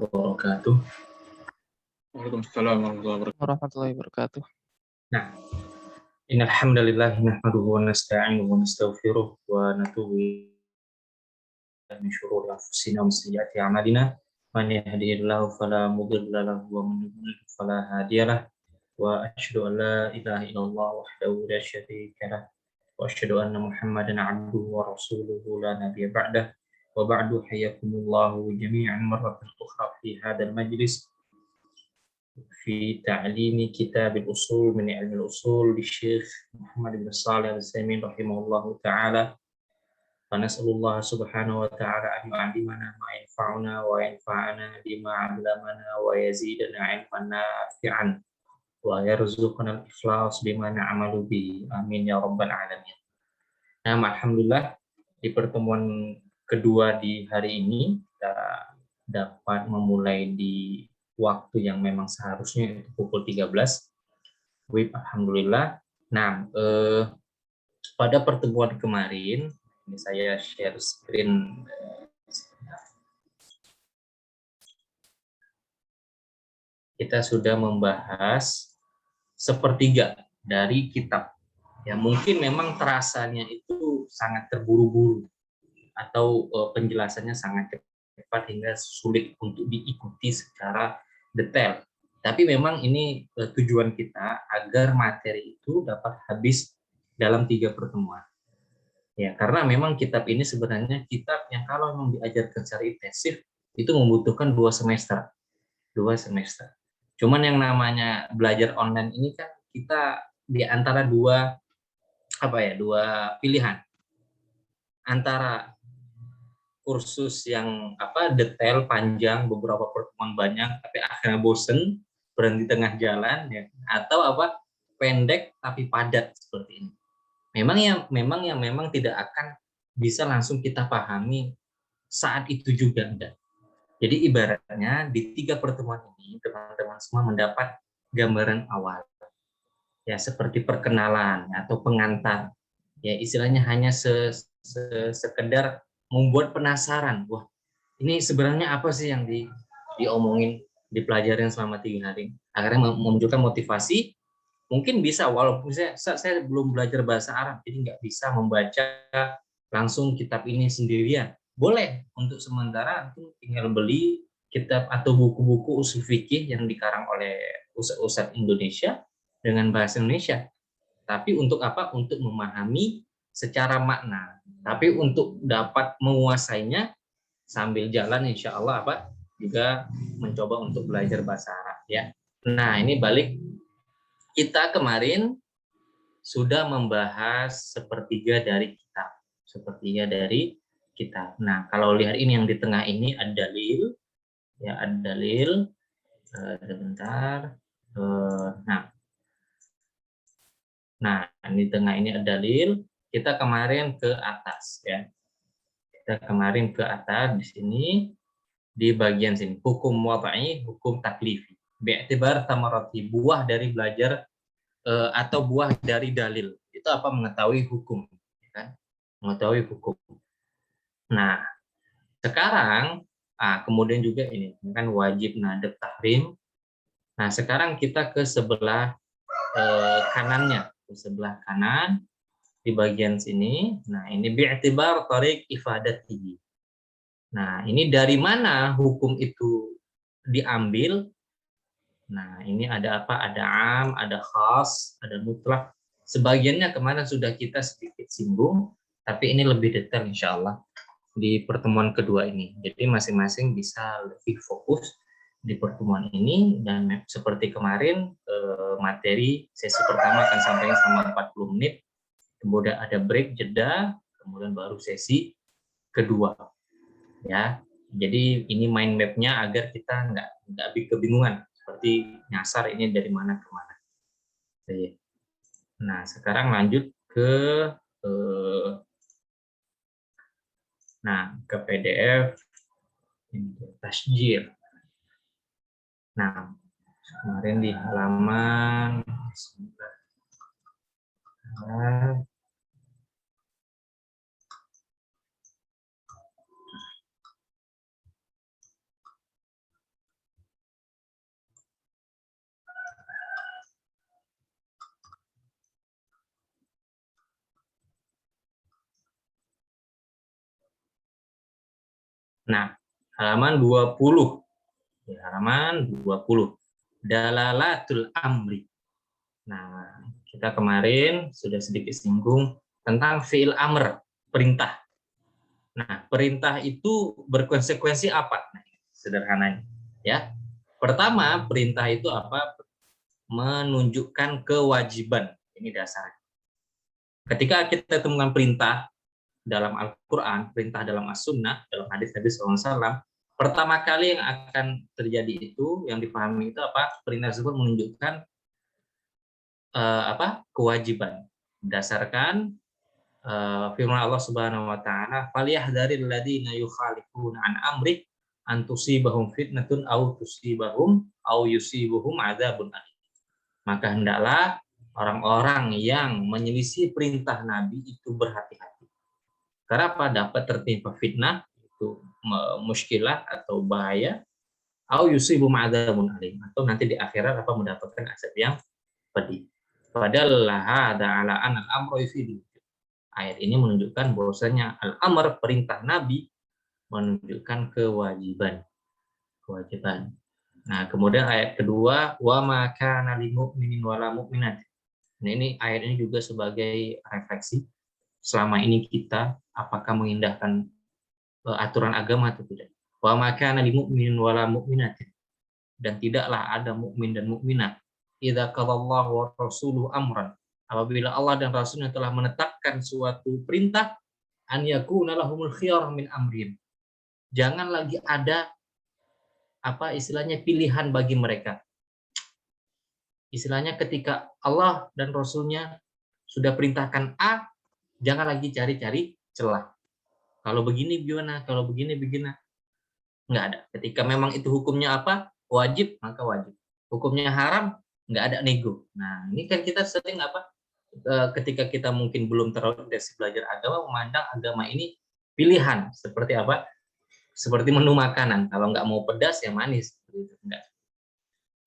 wabarakatuh. Waalaikumsalam warahmatullahi wabarakatuh. Nah, innal hamdalillah nahmaduhu wa nasta'inuhu wa nastaghfiruh wa natubu ilaihi min shururi anfusina wa min sayyiati a'malina. Man yahdihillahu fala mudilla lahu wa man yudlil fala hadiyalah. Wa asyhadu an la ilaha illallah wahdahu la syarika lah. Wa asyhadu anna Muhammadan 'abduhu wa rasuluhu la nabiyya ba'dah. Wa ba'du hayyakumullahu jami'an marratan ukhra fi hadzal majlis في تعليم كتاب الأصول من علم الأصول للشيخ محمد بن صالح العثيمين رحمه الله تعالى. فنسأل الله سبحانه وتعالى أن يعلمنا ما ينفعنا وينفعنا بما علمنا ويزيدنا علما نافعا ويرزقنا الإخلاص بما نعمل به آمين يا رب العالمين. Nah, alhamdulillah di pertemuan kedua di hari ini kita dapat memulai di waktu yang memang seharusnya itu pukul 13. Alhamdulillah. Nah, pada pertemuan kemarin, ini saya share screen. Kita sudah membahas sepertiga dari kitab. Ya, mungkin memang terasanya itu sangat terburu-buru atau penjelasannya sangat cepat hingga sulit untuk diikuti secara detail. Tapi memang ini tujuan kita agar materi itu dapat habis dalam 3 pertemuan. Ya, karena memang kitab ini sebenarnya kitab yang kalau memang diajarkan secara intensif itu membutuhkan 2 semester. 2 semester. Cuman yang namanya belajar online ini kan kita di antara dua pilihan. Antara kursus yang detail panjang beberapa pertemuan banyak tapi akhirnya bosen berhenti tengah jalan ya, atau pendek tapi padat seperti ini. Memang tidak akan bisa langsung kita pahami saat itu juga enggak. Jadi ibaratnya di 3 pertemuan ini teman-teman semua mendapat gambaran awal ya, seperti perkenalan atau pengantar ya, istilahnya hanya sekedar membuat penasaran, wah ini sebenarnya apa sih yang diomongin, dipelajarin selama 3 hari. Akhirnya menunjukkan motivasi, mungkin bisa walaupun saya belum belajar bahasa Arab, jadi nggak bisa membaca langsung kitab ini sendirian. Boleh untuk sementara tinggal beli kitab atau buku-buku usul fikih yang dikarang oleh ustadz Indonesia dengan bahasa Indonesia. Tapi untuk apa? Untuk memahami secara makna. Tapi untuk dapat menguasainya sambil jalan insya Allah juga mencoba untuk belajar bahasa Arab ya. Nah, ini balik, kita kemarin sudah membahas sepertiga dari kitab. Nah, kalau lihat ini yang di tengah ini ada dalil ya, ada dalil sebentar. Nah, di tengah ini ada dalil. Kita kemarin ke atas ya. Kita kemarin ke atas di sini, di bagian sini hukum wad'i, hukum taklifi. Bi'tibar tamarati, buah dari belajar atau buah dari dalil. Itu apa? Mengetahui hukum, kan? Mengetahui hukum. Nah, sekarang kemudian juga ini kan wajib nadab tahrim. Nah, sekarang kita ke sebelah kanannya, ke sebelah kanan di bagian sini. Nah, ini bi'tibar tariq ifadatihi. Nah, ini dari mana hukum itu diambil? Nah, ini ada apa? Ada am, ada khas, ada mutlak. Sebagiannya kemarin sudah kita sedikit singgung, tapi ini lebih detail insya Allah di pertemuan kedua ini. Jadi masing-masing bisa lebih fokus di pertemuan ini, dan seperti kemarin materi sesi pertama akan sampai selama 40 menit, kemudian ada break, jeda, kemudian baru sesi kedua. Ya, jadi ini mind map-nya agar kita nggak kebingungan seperti nyasar ini dari mana ke mana. Nah, sekarang lanjut ke PDF tasjir. Nah, kemarin di halaman Nah, halaman 20. Ya, halaman 20. Dalalatul amri. Nah, kita kemarin sudah sedikit singgung tentang fi'il amr, perintah. Nah, perintah itu berkonsekuensi apa? Nah, sederhananya, ya. Pertama, perintah itu apa? Menunjukkan kewajiban. Ini dasar. Ketika kita temukan perintah dalam Al-Quran, perintah dalam As-Sunnah, dalam hadis-hadis SAW, pertama kali yang akan terjadi itu, yang dipahami itu apa? Perintah tersebut menunjukkan kewajiban. Berdasarkan firman Allah Subhanahu wa taala, "Falyahdharil ladzina yukhalifuna an amri an tusibahum fitnatun aw yusibuhum adzabun alim." Maka hendaklah orang-orang yang menyelisih perintah Nabi itu berhati-hati. Karena apa? Dapat tertimpa fitnah, itu muskilah atau bahaya, au yusibuhum adzabun alim, atau nanti di akhirat apa mendapatkan azab yang pedih. Padahal hada ala an al-amru yufidu. Ayat ini menunjukkan bahwasanya al-amr, perintah Nabi, menunjukkan kewajiban. Nah, kemudian ayat kedua, wa ma kana lil mu'minin wala mu'minat. Nah, ini ayat ini juga sebagai refleksi selama ini kita apakah mengindahkan aturan agama atau tidak. Wa ma kana lil mu'minin wala mu'minat. Dan tidaklah ada mukmin dan mukminat idza qalallahu wa rasuluhu amran, apabila Allah dan Rasulnya telah menetapkan suatu perintah, an yakuna lahumul khiyar min amrihim, jangan lagi ada apa istilahnya pilihan bagi mereka. Istilahnya ketika Allah dan Rasulnya sudah perintahkan A, jangan lagi cari-cari celah. Kalau begini gimana, kalau begini begini, nggak ada. Ketika memang itu hukumnya apa, wajib, maka wajib. Hukumnya haram, nggak ada nego. Nah, ini kan kita sering apa, ketika kita mungkin belum terlalu intensif belajar agama, memandang agama ini pilihan. Seperti apa? Seperti menu makanan. Kalau nggak mau pedas, ya manis. Enggak.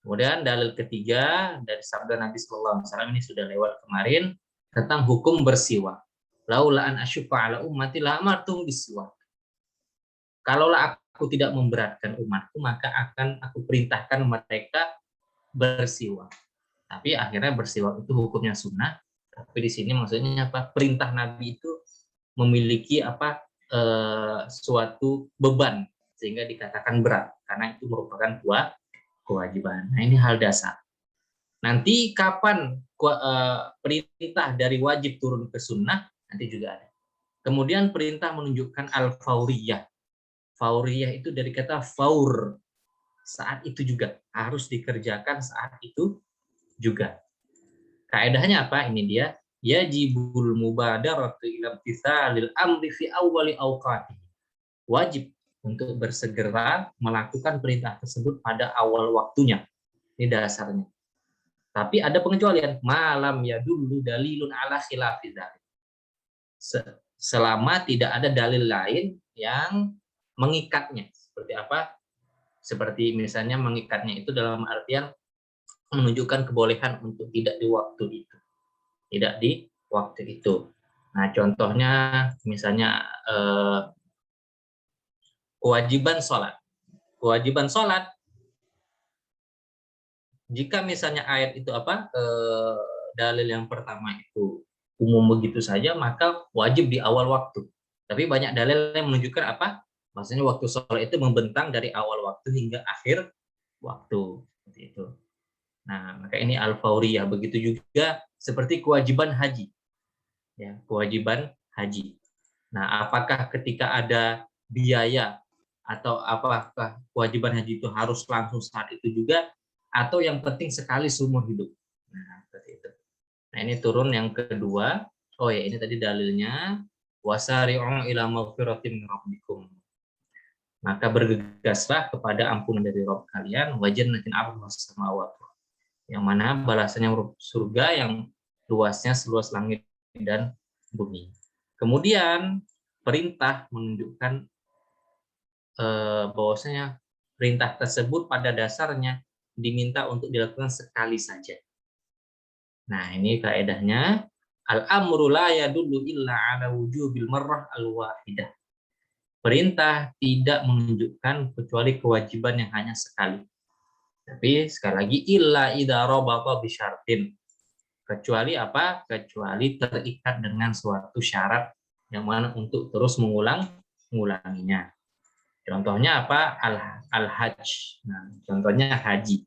Kemudian dalil ketiga dari sabda Nabi Sallallahu Alaihi Wasallam, ini sudah lewat kemarin, tentang hukum bersiwak. Laula an asyqa ala ummati la amartum bisiwak. Kalaulah aku tidak memberatkan umatku, maka akan aku perintahkan mereka bersiwak. Tapi akhirnya bersiwak itu hukumnya sunnah. Tapi di sini maksudnya apa? Perintah Nabi itu memiliki apa? Suatu beban sehingga dikatakan berat karena itu merupakan kewajiban. Nah, ini hal dasar. Nanti kapan perintah dari wajib turun ke sunnah nanti juga ada. Kemudian perintah menunjukkan al-fauriyah. Fauriyah itu dari kata faur, saat itu juga, harus dikerjakan saat itu juga. Kaedahnya apa? Ini dia, yajibul mubadaratu ila imtithalil amri fi awwali awqati. Wajib untuk bersegera melakukan perintah tersebut pada awal waktunya. Ini dasarnya. Tapi ada pengecualian, malam ya dulu dalilun ala khilafi dzalik. Selama tidak ada dalil lain yang mengikatnya. Seperti apa? Seperti misalnya mengikatnya itu dalam artian menunjukkan kebolehan untuk tidak di waktu itu. Tidak di waktu itu. Nah, contohnya misalnya kewajiban sholat. Kewajiban sholat, jika misalnya ayat itu apa, dalil yang pertama itu umum begitu saja, maka wajib di awal waktu. Tapi banyak dalil yang menunjukkan apa? Maksudnya waktu sholat itu membentang dari awal waktu hingga akhir waktu. Seperti itu. Nah, maka ini al-fauriyah. Begitu juga seperti kewajiban haji. Ya, kewajiban haji. Nah, apakah ketika ada biaya atau apakah kewajiban haji itu harus langsung saat itu juga, atau yang penting sekali seumur hidup. Nah, seperti itu. Nah, ini turun yang kedua. Oh ya, ini tadi dalilnya, wasari'u ila maghfiratin min rabbikum. Maka bergegaslah kepada ampunan dari Rabb kalian, wa jannatin 'arduha as-samawati, yang mana balasannya surga yang luasnya seluas langit dan bumi. Kemudian perintah menunjukkan bahwasanya perintah tersebut pada dasarnya diminta untuk dilakukan sekali saja. Nah, ini kaedahnya, al-amru la yadullu illa ala wujubil marrah al-wahidah. perintah tidak menunjukkan kecuali kewajiban yang hanya sekali. Tapi sekali lagi illa idza rabata bi syartin. Kecuali apa? Kecuali terikat dengan suatu syarat yang mana untuk terus mengulanginya. Contohnya apa? Al-hajj. Nah, contohnya haji.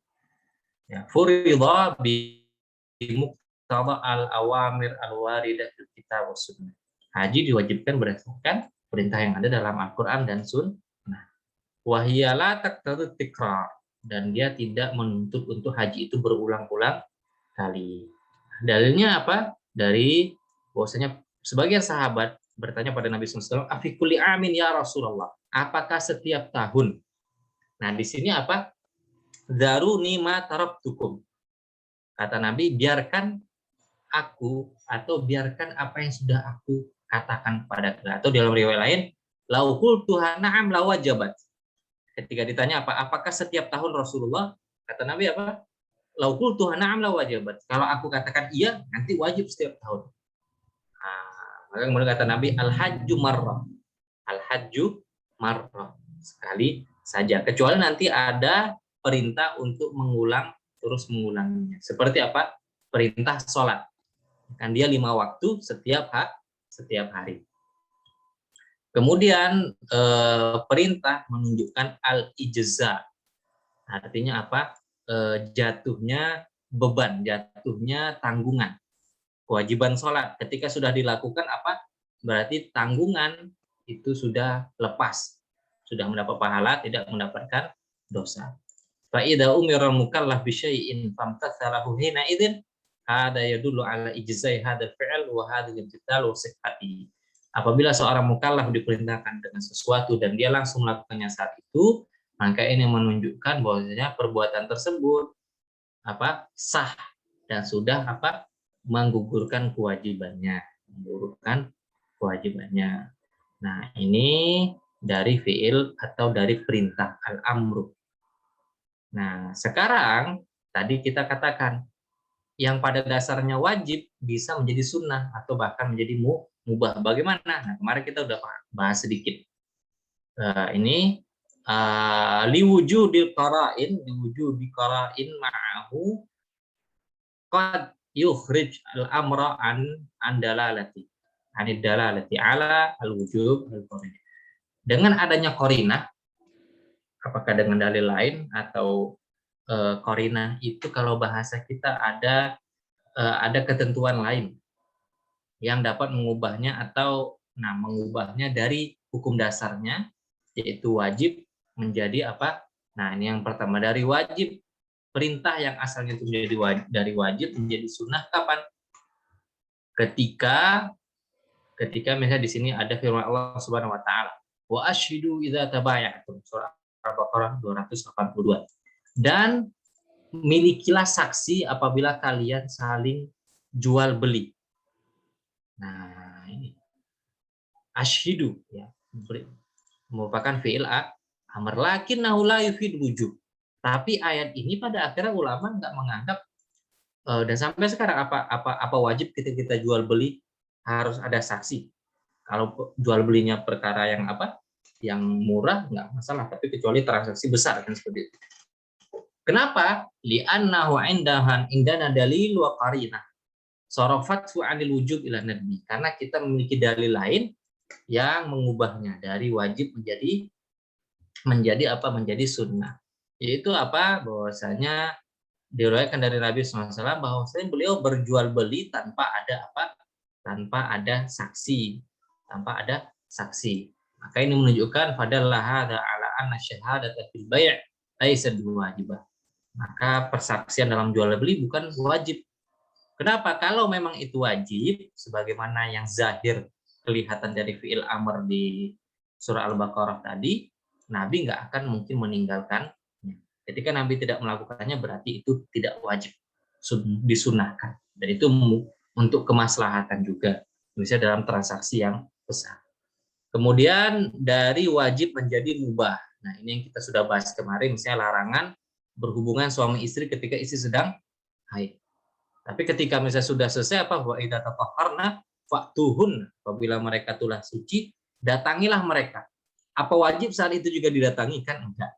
Ya, furidha bi muqtada al-awamir al-waridah fil kitab was sunnah. Haji diwajibkan berdasarkan perintah yang ada dalam Al-Qur'an dan Sunnah. Wa hiya la taqtadi tikrar, dan dia tidak menuntut untuk haji itu berulang-ulang kali. Dalilnya apa? Dari bahwasanya sebagian sahabat bertanya pada Nabi SAW, afikuli amin ya Rasulullah, apakah setiap tahun? Nah di sini apa? Daruni ma taraktukum. Kata Nabi, biarkan aku atau biarkan apa yang sudah aku katakan kepada kalian. Atau dalam riwayat lain, lauhul Tuhan na'am lawajabat. Ketika ditanya apakah setiap tahun Rasulullah, kata Nabi apa? Laukul Tuhan na'am la wajibat. Kalau aku katakan iya, nanti wajib setiap tahun. Maka kemudian kata Nabi, al-hajju marrah. Al-hajju marrah. Sekali saja. Kecuali nanti ada perintah untuk terus mengulanginya. Seperti apa? Perintah sholat. Kan dia 5 waktu setiap hari. Kemudian perintah menunjukkan al-ijza. Artinya apa? Jatuhnya beban, jatuhnya tanggungan. Kewajiban sholat ketika sudah dilakukan apa? Berarti tanggungan itu sudah lepas, sudah mendapat pahala, tidak mendapatkan dosa. Fa idza umira mukallaf bi syai'in famtathalahu hina idzin hada yadullu ala ijzai hadzal fi'l wa hadzal imtithal wa sihhati. Apabila seorang mukallaf diperintahkan dengan sesuatu dan dia langsung melakukannya saat itu, maka ini menunjukkan bahwasanya perbuatan tersebut apa? Sah dan sudah apa? Menggugurkan kewajibannya. Nah, ini dari fiil atau dari perintah al-amru. Nah, sekarang tadi kita katakan yang pada dasarnya wajib bisa menjadi sunnah atau bahkan menjadi mubah. Bagaimana? Nah, kemarin kita udah bahas sedikit. Ini liwujudil qara'in ma'ahu qad yukhrij al-amra an dalalati ala al-wujub al-qarinah. Dengan adanya qarinah, apakah dengan dalil lain atau qarinah itu kalau bahasa kita ada ketentuan lain yang dapat mengubahnya atau mengubahnya dari hukum dasarnya, yaitu wajib menjadi apa? Nah, ini yang pertama, dari wajib, perintah yang asalnya itu dari wajib menjadi sunnah kapan? Ketika misalnya di sini ada firman Allah Subhanahu wa taala, wa asyhidu idza tabaya'tum, surah Al-Baqarah 282. Dan milikilah saksi apabila kalian saling jual beli. Nah, ini asyhidu ya, merupakan fi'il amr, lakinnahu la yufid wujub. Tapi ayat ini pada akhirnya ulama nggak menganggap dan sampai sekarang apa wajib kita jual beli harus ada saksi. Kalau jual belinya perkara yang yang murah nggak masalah, tapi kecuali transaksi besar kan seperti itu. Kenapa? Li'annahu indana dalil wa qarinah sarafatu 'anil wujub ila nadbi. Karena kita memiliki dalil lain yang mengubahnya dari wajib menjadi sunnah. Yaitu apa? Bahwasanya diriwayatkan dari Nabi SAW bahwasanya beliau berjual beli tanpa ada saksi. Maka ini menunjukkan fadalla hadza ala anna syahadata fil bai' laisa biwajibah. Maka persaksian dalam jual beli bukan wajib. Kenapa? Kalau memang itu wajib, sebagaimana yang zahir kelihatan dari fi'il amr di surah Al-Baqarah tadi, Nabi nggak akan mungkin meninggalkan. Ketika Nabi tidak melakukannya, berarti itu tidak wajib, disunahkan. Dan itu untuk kemaslahatan juga, misalnya dalam transaksi yang besar. Kemudian dari wajib menjadi mubah. Nah, ini yang kita sudah bahas kemarin, misalnya larangan berhubungan suami istri ketika istri sedang haid. Tapi ketika misalnya sudah selesai wa idza tatahharna fa'tuhun, apabila mereka telah suci, datangilah mereka. Apa wajib saat itu juga didatangi? Kan enggak.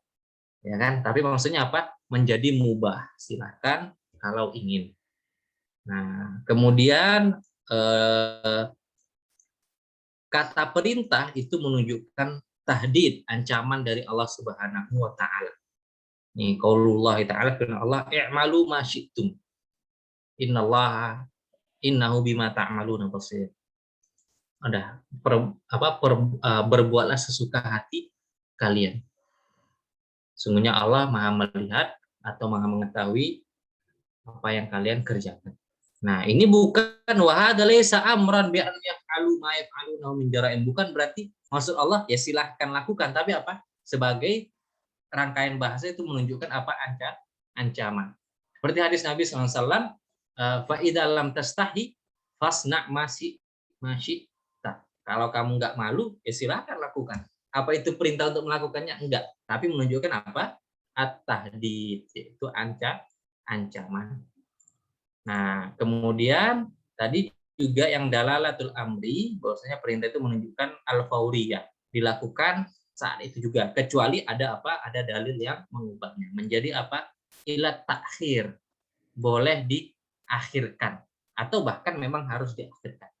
Ya kan? Tapi maksudnya apa? Menjadi mubah. Silahkan kalau ingin. Nah, kemudian kata perintah itu menunjukkan tahdid, ancaman dari Allah Subhanahu wa taala. Nih, qaulullah taala, firman Allah, "I'malu ma syi'tum. Innallaha innahu bima ta'maluna basir." Ada berbuatlah sesuka hati kalian. Sungguhnya Allah Maha melihat atau Maha mengetahui apa yang kalian kerjakan. Nah, ini bukan wahada laisa amran bi an yaf'alu ma yaf'aluna min jara'in. Bukan berarti maksud Allah ya silahkan lakukan, tapi apa? Sebagai rangkaian bahasa itu menunjukkan apa? Ancaman. Seperti hadis Nabi SAW, fa idza lam tastahi fasna masyi. Kalau kamu nggak malu, ya silahkan lakukan. Apa itu perintah untuk melakukannya? Enggak. Tapi menunjukkan apa? At-tahdid, itu ancaman. Nah, kemudian tadi juga yang dalalatul amri, bahwasanya perintah itu menunjukkan al-fauriyah, dilakukan saat itu juga, kecuali ada apa? Ada dalil yang mengubahnya menjadi apa? Ila takhir, boleh diakhirkan atau bahkan memang harus diakhirkan.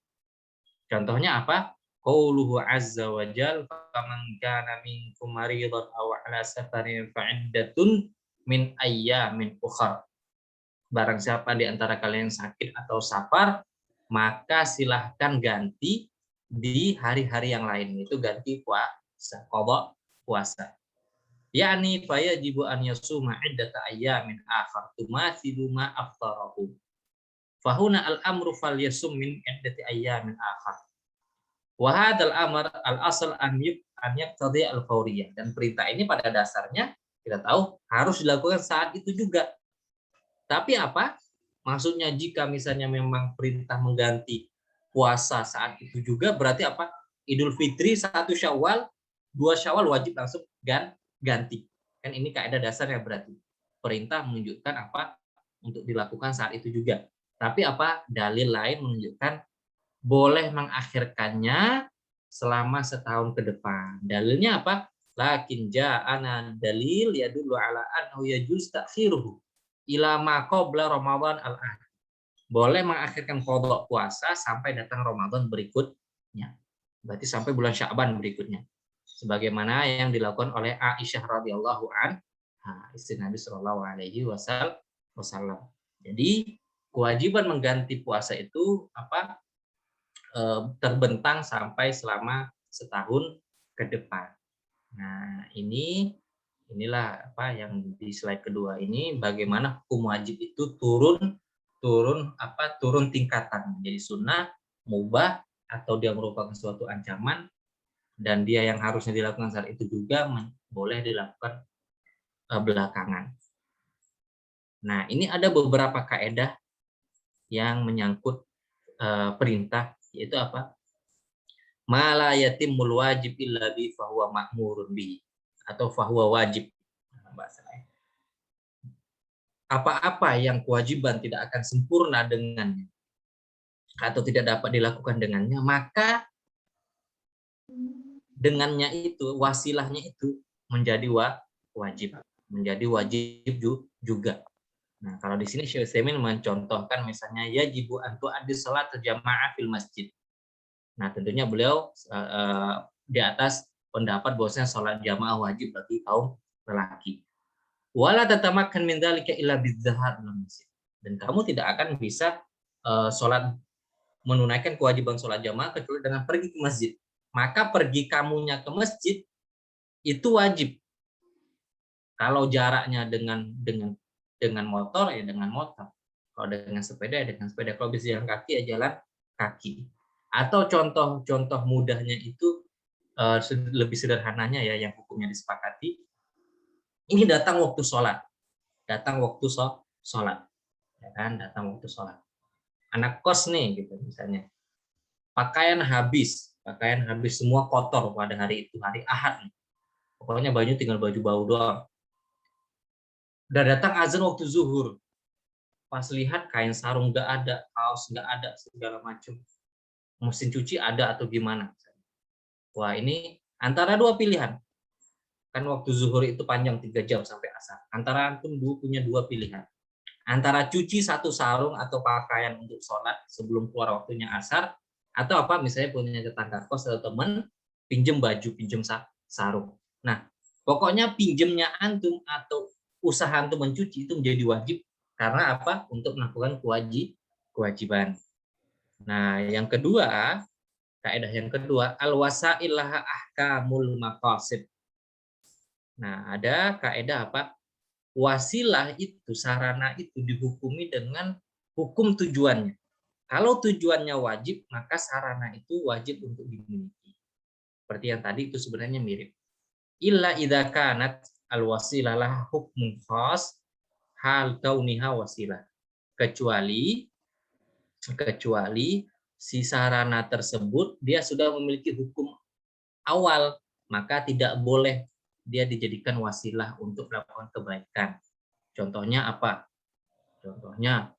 Contohnya apa? Qauluhu azza wa jal, faman kana minkum maridan aw ala safarin fa iddatun min ayyamin ukhra. Barang siapa di antara kalian sakit atau safar, maka silahkan ganti di hari-hari yang lain, itu ganti puasa, qada puasa. Yani fayajibu an yasuma iddata ayyamin akhar tumathilu ma aftarahu. Fahuna al-amru falyasum min iddati ayyamin akhar. Wa hadzal amr al-asl an yaqtadi al-fawriyah, dan perintah ini pada dasarnya kita tahu harus dilakukan saat itu juga. Tapi apa? Maksudnya jika misalnya memang perintah mengganti puasa saat itu juga, berarti apa? Idul Fitri 1 Syawal, 2 Syawal wajib langsung ganti. Kan ini kaidah dasarnya berarti. Perintah menunjukkan apa? Untuk dilakukan saat itu juga. Tapi apa? Dalil lain menunjukkan boleh mengakhirkannya selama setahun ke depan. Dalilnya apa? Lakin ja'ana dalil yadullu ala annahu yajuz ta'khiruhu ila ma qabla Ramadan al-an. Boleh mengakhirkan qada puasa sampai datang Ramadan berikutnya. Berarti sampai bulan Sya'ban berikutnya. Sebagaimana yang dilakukan oleh Aisyah radhiyallahu anha, istri Nabi sallallahu alaihi wasallam. Jadi kewajiban mengganti puasa itu apa? Terbentang sampai selama setahun ke depan. Nah, inilah apa yang di slide kedua ini, bagaimana hukum wajib itu turun tingkatan menjadi sunnah, mubah, atau dia merupakan suatu ancaman, dan dia yang harusnya dilakukan saat itu juga boleh dilakukan belakangan. Nah, ini ada beberapa kaedah yang menyangkut perintah, yaitu apa? Ma la yatimul wajib illa bi fahuwa ma'murun bi, atau fahuwa wajib. Apa-apa yang kewajiban tidak akan sempurna dengannya atau tidak dapat dilakukan dengannya, maka dengannya itu, wasilahnya itu menjadi wajib, juga. Nah, kalau di sini Syekh Utsaimin mencontohkan misalnya yajibu an tu'addi salat jamaah fil masjid. Nah, tentunya beliau di atas pendapat bahwasanya salat jamaah wajib bagi kaum lelaki. Wala tatamakan min dzalika illa bidzahar ila masjid. Dan kamu tidak akan bisa menunaikan kewajiban sholat jamaah kecuali dengan pergi ke masjid. Maka pergi kamunya ke masjid itu wajib. Kalau jaraknya dengan motor ya dengan motor. Kalau dengan sepeda ya dengan sepeda. Kalau bisa jalan kaki ya jalan kaki. Atau contoh mudahnya itu lebih sederhananya ya yang hukumnya disepakati. Ini datang waktu sholat. Ya kan, datang waktu sholat. Anak kos nih gitu misalnya. Pakaian habis semua kotor pada hari itu, hari Ahad nih. Pokoknya baju tinggal baju bau doang. Udah datang azan waktu zuhur. Pas lihat kain sarung nggak ada, kaos nggak ada, segala macam. Mesin cuci ada atau gimana. Wah, ini Antara dua pilihan. Kan waktu zuhur itu panjang 3 jam sampai asar. Antara antum punya dua pilihan. Antara cuci satu sarung atau pakaian untuk sholat sebelum keluar waktunya asar, atau apa misalnya punya tetangga kos atau teman, pinjem baju, pinjem sarung. Nah, pokoknya pinjemnya antum atau usaha antum mencuci itu menjadi wajib karena apa? Untuk melakukan kewajiban. Nah, yang kedua, kaidah yang kedua, al-wasailah ahkamul maqasid. Nah, ada kaidah apa? Wasilah itu, sarana itu dihukumi dengan hukum tujuannya. Kalau tujuannya wajib, maka sarana itu wajib untuk dimiliki. Seperti yang tadi itu sebenarnya mirip. Illa idza kanat al-wasilah lah hukmun khas hal kauniha wasilah. Kecuali si sarana tersebut dia sudah memiliki hukum awal, maka tidak boleh dia dijadikan wasilah untuk melakukan kebaikan. Contohnya apa? Contohnya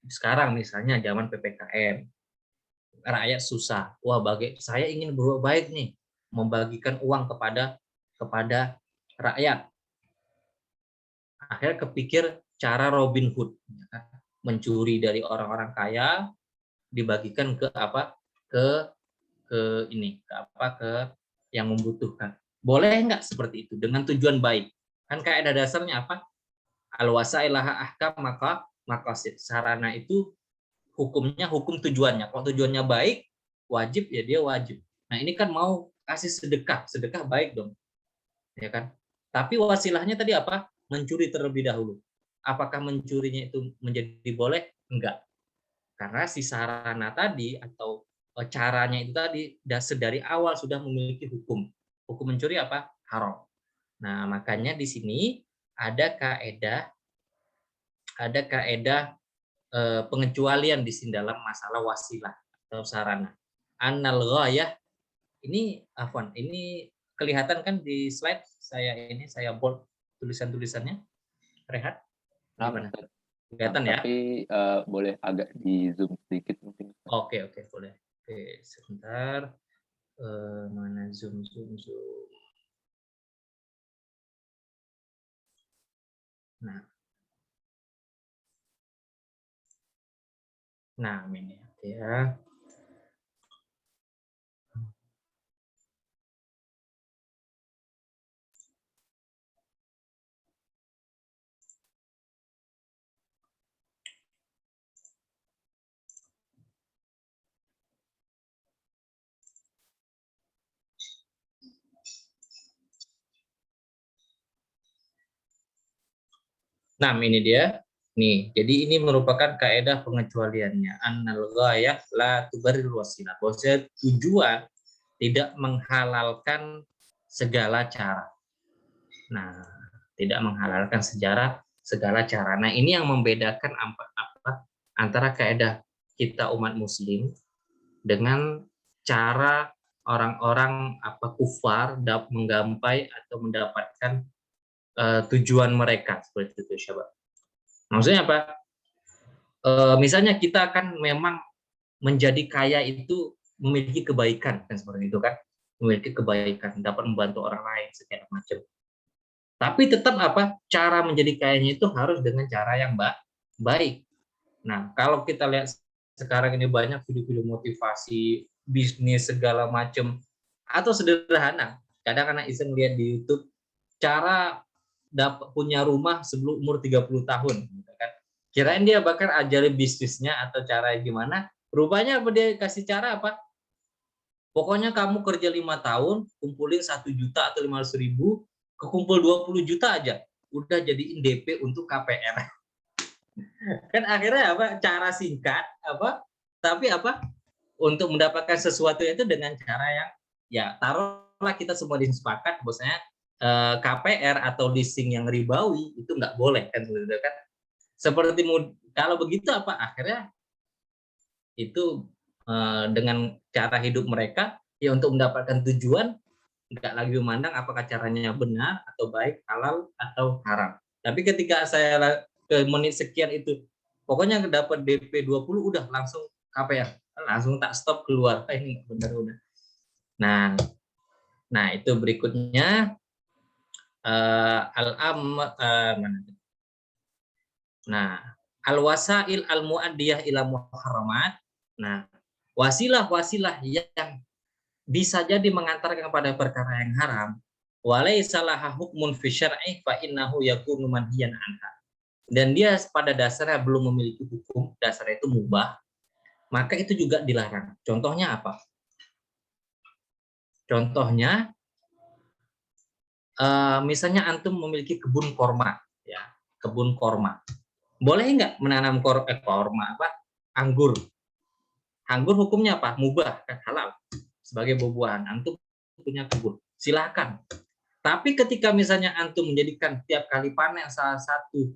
sekarang misalnya zaman PPKM, rakyat susah. Wah, saya ingin berbuat baik nih, membagikan uang kepada rakyat. Akhirnya kepikir cara Robin Hood, mencuri dari orang-orang kaya, dibagikan ke yang membutuhkan. Boleh nggak seperti itu dengan tujuan baik? Kan kaidah dasarnya apa? Al-wasailah ahkam maka maqasid. Sarana itu hukumnya hukum tujuannya. Kalau tujuannya baik, wajib ya dia wajib. Nah, ini kan mau kasih sedekah baik dong. Ya kan? Tapi wasilahnya tadi apa? Mencuri terlebih dahulu. Apakah mencurinya itu menjadi boleh? Enggak. Karena si sarana tadi atau caranya itu tadi dari awal sudah memiliki hukum. Hukum mencuri apa? Haram. Nah, makanya di sini ada kaedah pengecualian di sini dalam masalah wasilah atau sarana. Annal ghayah ini kelihatan kan di slide saya bold tulisan-tulisannya. Rehat. Gimana? Kelihatan ya? Tapi boleh agak di zoom sedikit mungkin. Oke, boleh. Oke, sebentar. Mana zoom. Nah, ini ya. Nah, ini dia. Nih, jadi ini merupakan kaidah pengecualiannya. Annal ghayah la tubarrir wasilah. Bahwasanya tujuan tidak menghalalkan segala cara. Nah, tidak menghalalkan segala cara. Nah, ini yang membedakan antara kaidah kita umat muslim dengan cara orang-orang kufar menggapai atau mendapatkan tujuan mereka seperti itu, Syabab. Maksudnya apa? Misalnya kita kan memang menjadi kaya itu memiliki kebaikan kan seperti itu kan, memiliki kebaikan, dapat membantu orang lain segala macam. Tapi tetap cara menjadi kayanya itu harus dengan cara yang baik. Nah, kalau kita lihat sekarang ini banyak video-video motivasi, bisnis segala macam, atau sederhana. Kadang anak iseng lihat di YouTube cara dapat punya rumah sebelum umur 30 tahun. Kirain dia bakal ajarin bisnisnya atau cara gimana. Rupanya dia kasih cara apa? Pokoknya kamu kerja 5 tahun, kumpulin 1 juta atau 500.000, kekumpul 20 juta aja. Udah jadiin DP untuk KPR. Kan akhirnya cara singkat tapi untuk mendapatkan sesuatu itu dengan cara yang ya taruhlah kita semua sepakat bahwasanya KPR atau leasing yang ribawi itu nggak boleh kan seperti kalau begitu akhirnya itu dengan cara hidup mereka ya untuk mendapatkan tujuan nggak lagi memandang apakah caranya benar atau baik, halal atau haram. Tapi ketika saya ke menit sekian itu pokoknya dapat DP 20 udah langsung KPR, langsung tak stop keluar. Ini benar udah. Nah, Nah, itu berikutnya Nah, al-wasail al-muaddiyah ila muharramat. Nah, wasilah-wasilah yang bisa jadi mengantarkan kepada perkara yang haram, walaysa laha hukmun fi syar'i fa innahu yakunu manhiyan anha. Dan dia pada dasarnya belum memiliki hukum, dasarnya itu mubah, maka itu juga dilarang. Contohnya apa? Contohnya misalnya antum memiliki kebun korma, ya, kebun korma. Boleh nggak menanam korma apa? Anggur. Anggur hukumnya apa? Mubah, kan halal. Sebagai buah-buahan, antum punya kebun, silakan. Tapi ketika misalnya antum menjadikan tiap kali panen salah satu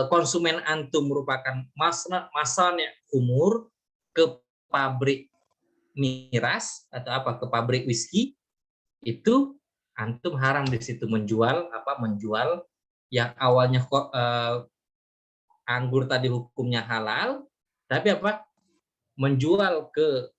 konsumen antum merupakan masalahnya umur ke pabrik miras atau apa ke pabrik whisky, itu antum haram di situ menjual yang awalnya anggur tadi hukumnya halal, tapi apa menjual ke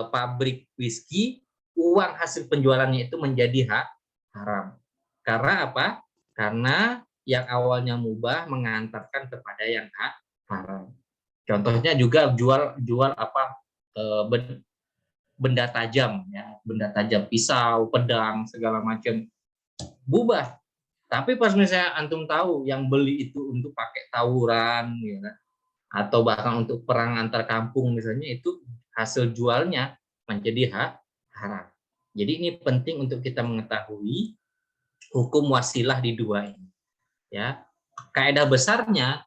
pabrik whisky, uang hasil penjualannya itu menjadi haram. Karena apa? Karena yang awalnya mubah mengantarkan kepada yang haram. Contohnya juga jual apa benda tajam, ya, benda tajam, pisau, pedang, segala macam, mubah. Tapi pas misalnya antum tahu yang beli itu untuk pakai tawuran, ya, atau bahkan untuk perang antar kampung misalnya, itu hasil jualnya menjadi haram. Jadi ini penting untuk kita mengetahui hukum wasilah di dua ini. Ya, kaidah besarnya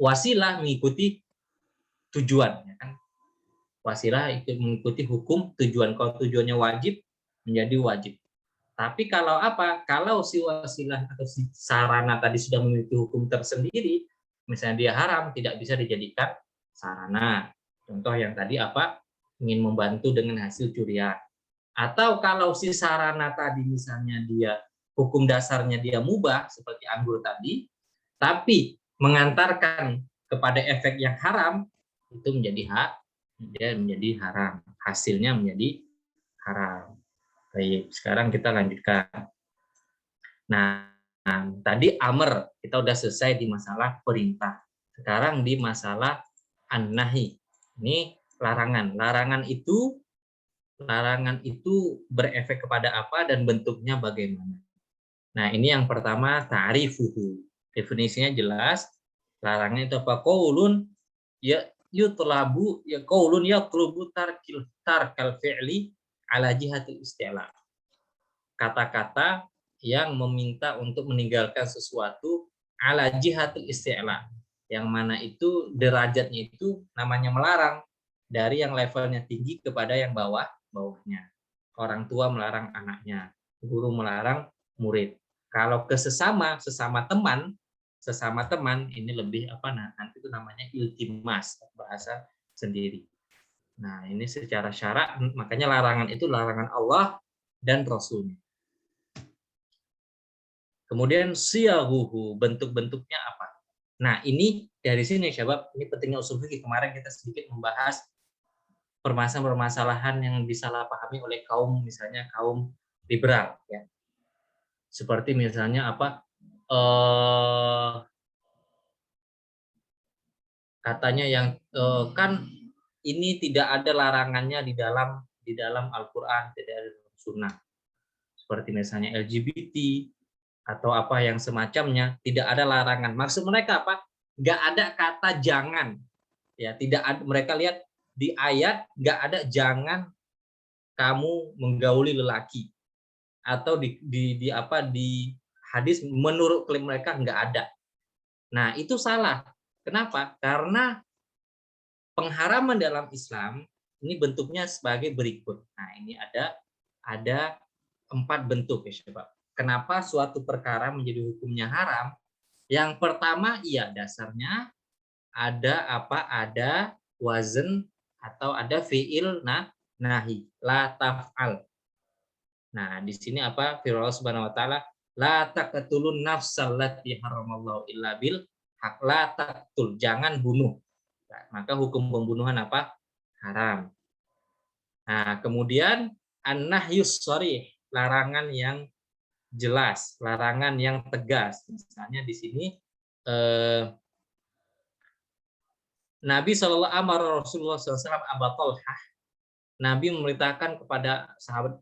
wasilah mengikuti tujuan, ya kan? Wasilah itu mengikuti hukum tujuan. Kalau tujuannya wajib menjadi wajib. Tapi kalau apa? Kalau si wasilah atau si sarana tadi sudah memiliki hukum tersendiri, misalnya dia haram, tidak bisa dijadikan sarana. Contoh yang tadi apa? Ingin membantu dengan hasil curian. Atau kalau si sarana tadi misalnya dia hukum dasarnya dia mubah seperti anggur tadi, tapi mengantarkan kepada efek yang haram, itu menjadi haram. Hasilnya menjadi haram. Baik, sekarang kita lanjutkan. Nah, tadi amr, kita udah selesai di masalah perintah. Sekarang di masalah an-nahi. Ini larangan. Larangan itu berefek kepada apa dan bentuknya bagaimana. Nah, ini yang pertama ta'rifuhu. Definisinya jelas. Larangan itu apa? Qaulun ya yutlabu ya qaulun yatlubu tarkal fi'li ala jihatil isti'la. Kata-kata yang meminta untuk meninggalkan sesuatu ala jihatil isti'la. Yang mana itu derajatnya itu namanya melarang, dari yang levelnya tinggi kepada yang bawahnya. Orang tua melarang anaknya, guru melarang murid. Kalau ke sesama teman ini lebih apa, nah nanti itu namanya iltimas, bahasa sendiri. Nah, ini secara syarak, makanya larangan itu larangan Allah dan Rasulnya. Kemudian siyahuhu, bentuk-bentuknya apa? Nah, ini dari sini syabab, ini pentingnya usul fikih. Kemarin kita sedikit membahas permasalahan-permasalahan yang disalahpahami oleh kaum, misalnya kaum liberal, ya. Seperti misalnya apa? Katanya yang kan ini tidak ada larangannya di dalam Al-Qur'an, tidak ada dalam Sunnah. Seperti misalnya LGBT atau apa yang semacamnya, tidak ada larangan. Maksud mereka apa? Nggak ada kata jangan. Ya, tidak ada, mereka lihat di ayat nggak ada jangan kamu menggauli lelaki, atau di hadis menurut klaim mereka nggak ada. Nah, itu salah. Kenapa? Karena pengharaman dalam Islam ini bentuknya sebagai berikut. Nah, ini ada 4 bentuk, ya, Pak. Kenapa suatu perkara menjadi hukumnya haram? Yang pertama, iya dasarnya ada wazn atau ada fiil nahi, la taf'al. Nah, di sini apa? Firman Allah Subhanahu wa taala, la taqtulun nafsal lati haramallahu illa bil haq, la taqtul, jangan bunuh. Nah, maka hukum pembunuhan apa? Haram. Nah, kemudian an-nahyus sharih, larangan yang jelas, larangan yang tegas. Misalnya di sini Nabi Shallallahu Alaihi Rasulullah SAW Abu Talhah, Nabi memerintahkan kepada sahabat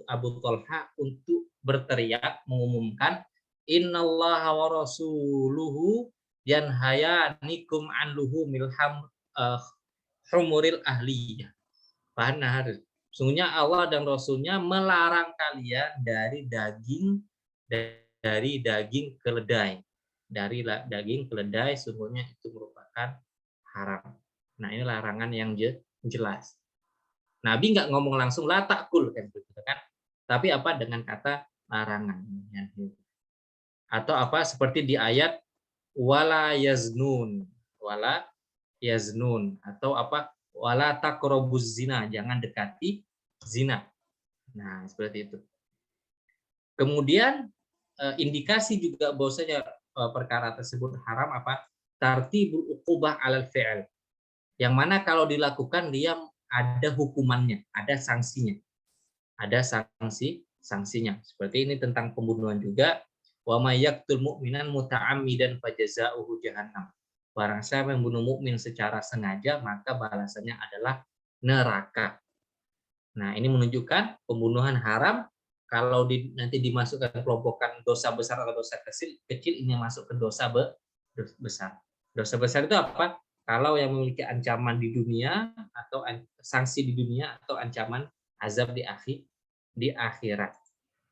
Abu Talhah untuk berteriak mengumumkan innallaha wa rasuluhu yanhayanikum an luhumil humuril ahliyah. Benar. Sungguhnya Allah dan Rasulnya melarang kalian dari daging keledai. Dari daging keledai sungguhnya itu merupakan haram. Nah, ini larangan yang jelas. Nabi nggak ngomong langsung la takul kan, tapi apa dengan kata larangan. Atau apa seperti di ayat wala yaznun atau apa wala taqrabuz zina, jangan dekati zina. Nah, seperti itu. Kemudian indikasi juga bahwasanya perkara tersebut haram apa? Tartibul uqubah 'alal fi'l. Yang mana kalau dilakukan dia ada hukumannya, ada sanksinya. Ada sanksinya. Seperti ini tentang pembunuhan juga. Wa may yaqtul mu'minan muta'ammidan fajaza'uhu jahannam. Barang siapa yang membunuh mukmin secara sengaja, maka balasannya adalah neraka. Nah, ini menunjukkan pembunuhan haram. Kalau nanti dimasukkan kelompokan dosa besar atau dosa kecil, ini masuk ke dosa besar. Dosa besar itu apa? Kalau yang memiliki ancaman di dunia atau sanksi di dunia atau ancaman azab di akhirat.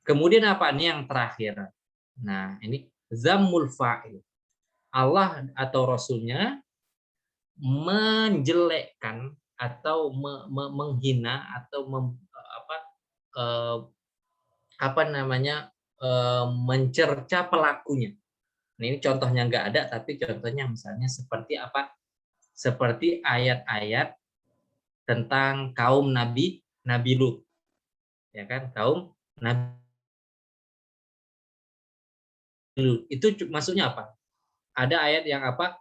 Kemudian apa? Ini yang terakhir. Nah, ini zammul fa'il. Allah atau Rasulnya menjelekkan atau menghina atau mencerca pelakunya. Nah, ini contohnya nggak ada, tapi contohnya misalnya seperti apa? Seperti ayat-ayat tentang kaum Nabi Lut, ya kan? Kaum Nabi Lut itu maksudnya apa? Ada ayat yang apa?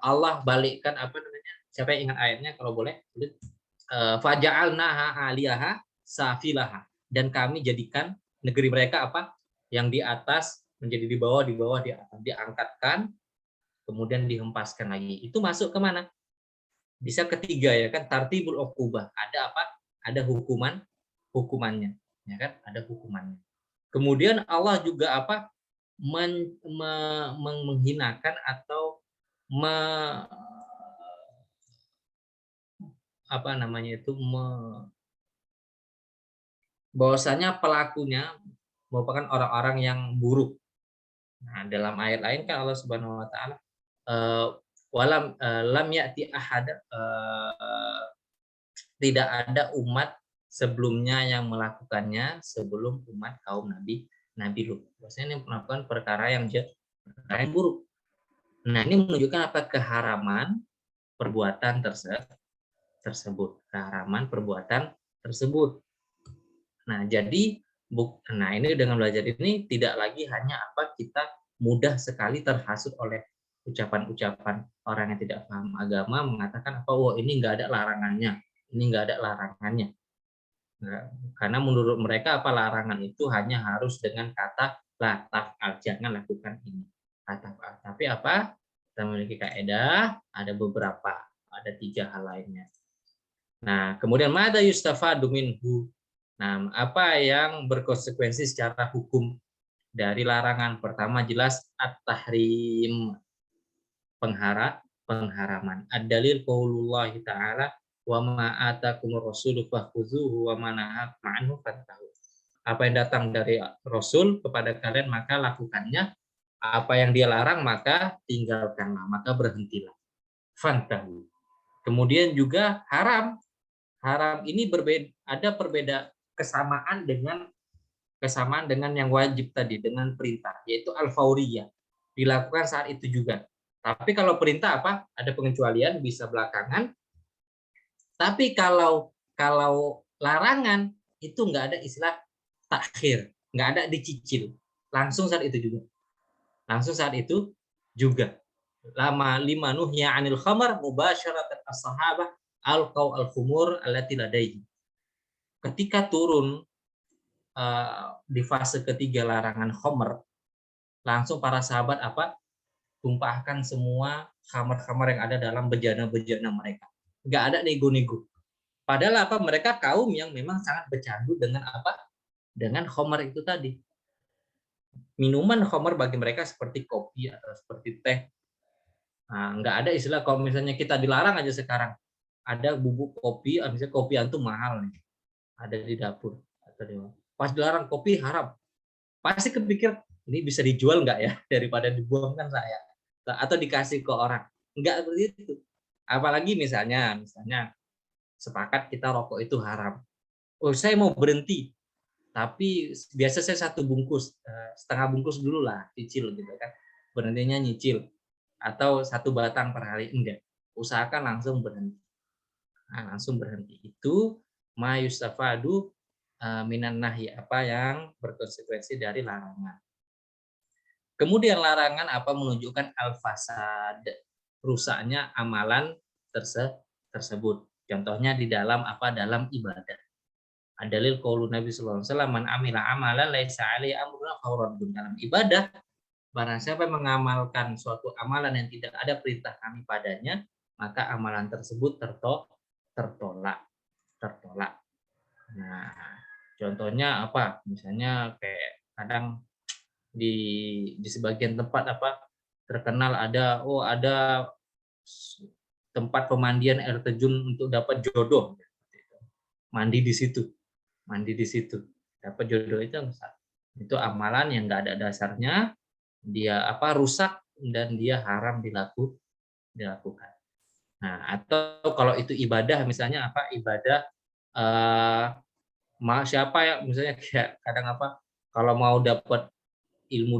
Allah balikkan apa namanya? Siapa yang ingat ayatnya? Kalau boleh, faja'alnaha 'aliyaha safilaha, dan kami jadikan negeri mereka apa? Yang di atas menjadi di bawah di atas, diangkatkan kemudian dihempaskan lagi. Itu masuk ke mana? Bisa ketiga ya kan, tartibul uqubah. Ada apa? Ada hukumannya, ya kan? Ada hukumannya. Kemudian Allah juga apa? Menghinakan atau bahwasanya pelakunya merupakan orang-orang yang buruk. Nah, dalam ayat lain kan Allah Subhanahu wa taala lam ya'ti ahad, tidak ada umat sebelumnya yang melakukannya sebelum umat kaum Nabi Lut. Maksudnya ini melakukan perkara yang buruk. Nah, ini menunjukkan apa? Keharaman perbuatan tersebut. Keharaman perbuatan tersebut. Nah, jadi ini dengan belajar ini tidak lagi hanya apa kita mudah sekali terhasut oleh ucapan-ucapan orang yang tidak paham agama mengatakan apa, wah ini nggak ada larangannya, ini nggak ada larangannya. Nah, karena menurut mereka apa larangan itu hanya harus dengan kata la taf'al, jangan lakukan ini. La taf'al. Tapi apa? Kita memiliki kaidah, ada 3 hal lainnya. Nah, kemudian mada yustafadu minhu. Nah, apa yang berkonsekuensi secara hukum dari larangan? Pertama jelas at-tahrim, pengharaman. Ad-dalil qaulullah ta'ala wa ma atakumur rasulu fakhuzuhu wa ma nahakum anhu fantahu. Apa yang datang dari Rasul kepada kalian maka lakukannya, apa yang dia larang maka tinggalkanlah, maka berhentilah. Fantahu. Kemudian juga haram. Haram ini ada kesamaan dengan yang wajib tadi, dengan perintah, yaitu al-fauriyah, dilakukan saat itu juga. Tapi kalau perintah apa? Ada pengecualian, bisa belakangan. Tapi kalau larangan itu nggak ada istilah takhir, nggak ada dicicil, langsung saat itu juga. Lama lima nuhya anil khamar mubasyaratan as-sahabah alqau al-khumur allati ladaihi. ketika turun di fase ketiga larangan khamr, langsung para sahabat tumpahkan semua khamar-khamar yang ada dalam bejana-bejana mereka. Nggak ada nego-nego. Padahal mereka kaum yang memang sangat bercandu dengan dengan khamar itu tadi. Minuman khamar bagi mereka seperti kopi atau seperti teh. Nah, nggak ada istilah kalau misalnya kita dilarang aja sekarang. Ada bubuk kopi, misalnya kopi itu mahal nih. Ada di dapur atau di pas dilarang kopi haram. Pasti kepikir ini bisa dijual nggak ya daripada dibuang kan saya atau dikasih ke orang. Nggak seperti itu. Apalagi misalnya sepakat kita rokok itu haram. Oh, saya mau berhenti. Tapi biasa saya satu bungkus, setengah bungkus dulu lah, cicil gitu kan. Berhentinya nyicil. Atau satu batang per hari, enggak. Usahakan langsung berhenti. Nah, langsung berhenti. Itu ma yustafadu minan nahi, apa yang berkonsekuensi dari larangan. Kemudian larangan menunjukkan al-fasad, rusaknya amalan tersebut. Contohnya di dalam dalam ibadah. Dalil qaulun Nabi sallallahu alaihi wasallam, man amila amalan laisa alaihi amruna fahuwa raddun. Dalam ibadah, barang siapa yang mengamalkan suatu amalan yang tidak ada perintah kami padanya, maka amalan tersebut tertolak. Nah, contohnya misalnya kayak kadang di sebagian tempat terkenal ada tempat pemandian air terjun untuk dapat jodoh. Mandi di situ dapat jodoh, itu amalan yang nggak ada dasarnya, dia rusak dan dia haram dilakukan. Nah, atau kalau itu ibadah, misalnya ibadah siapa ya, misalnya kayak kadang kalau mau dapat ilmu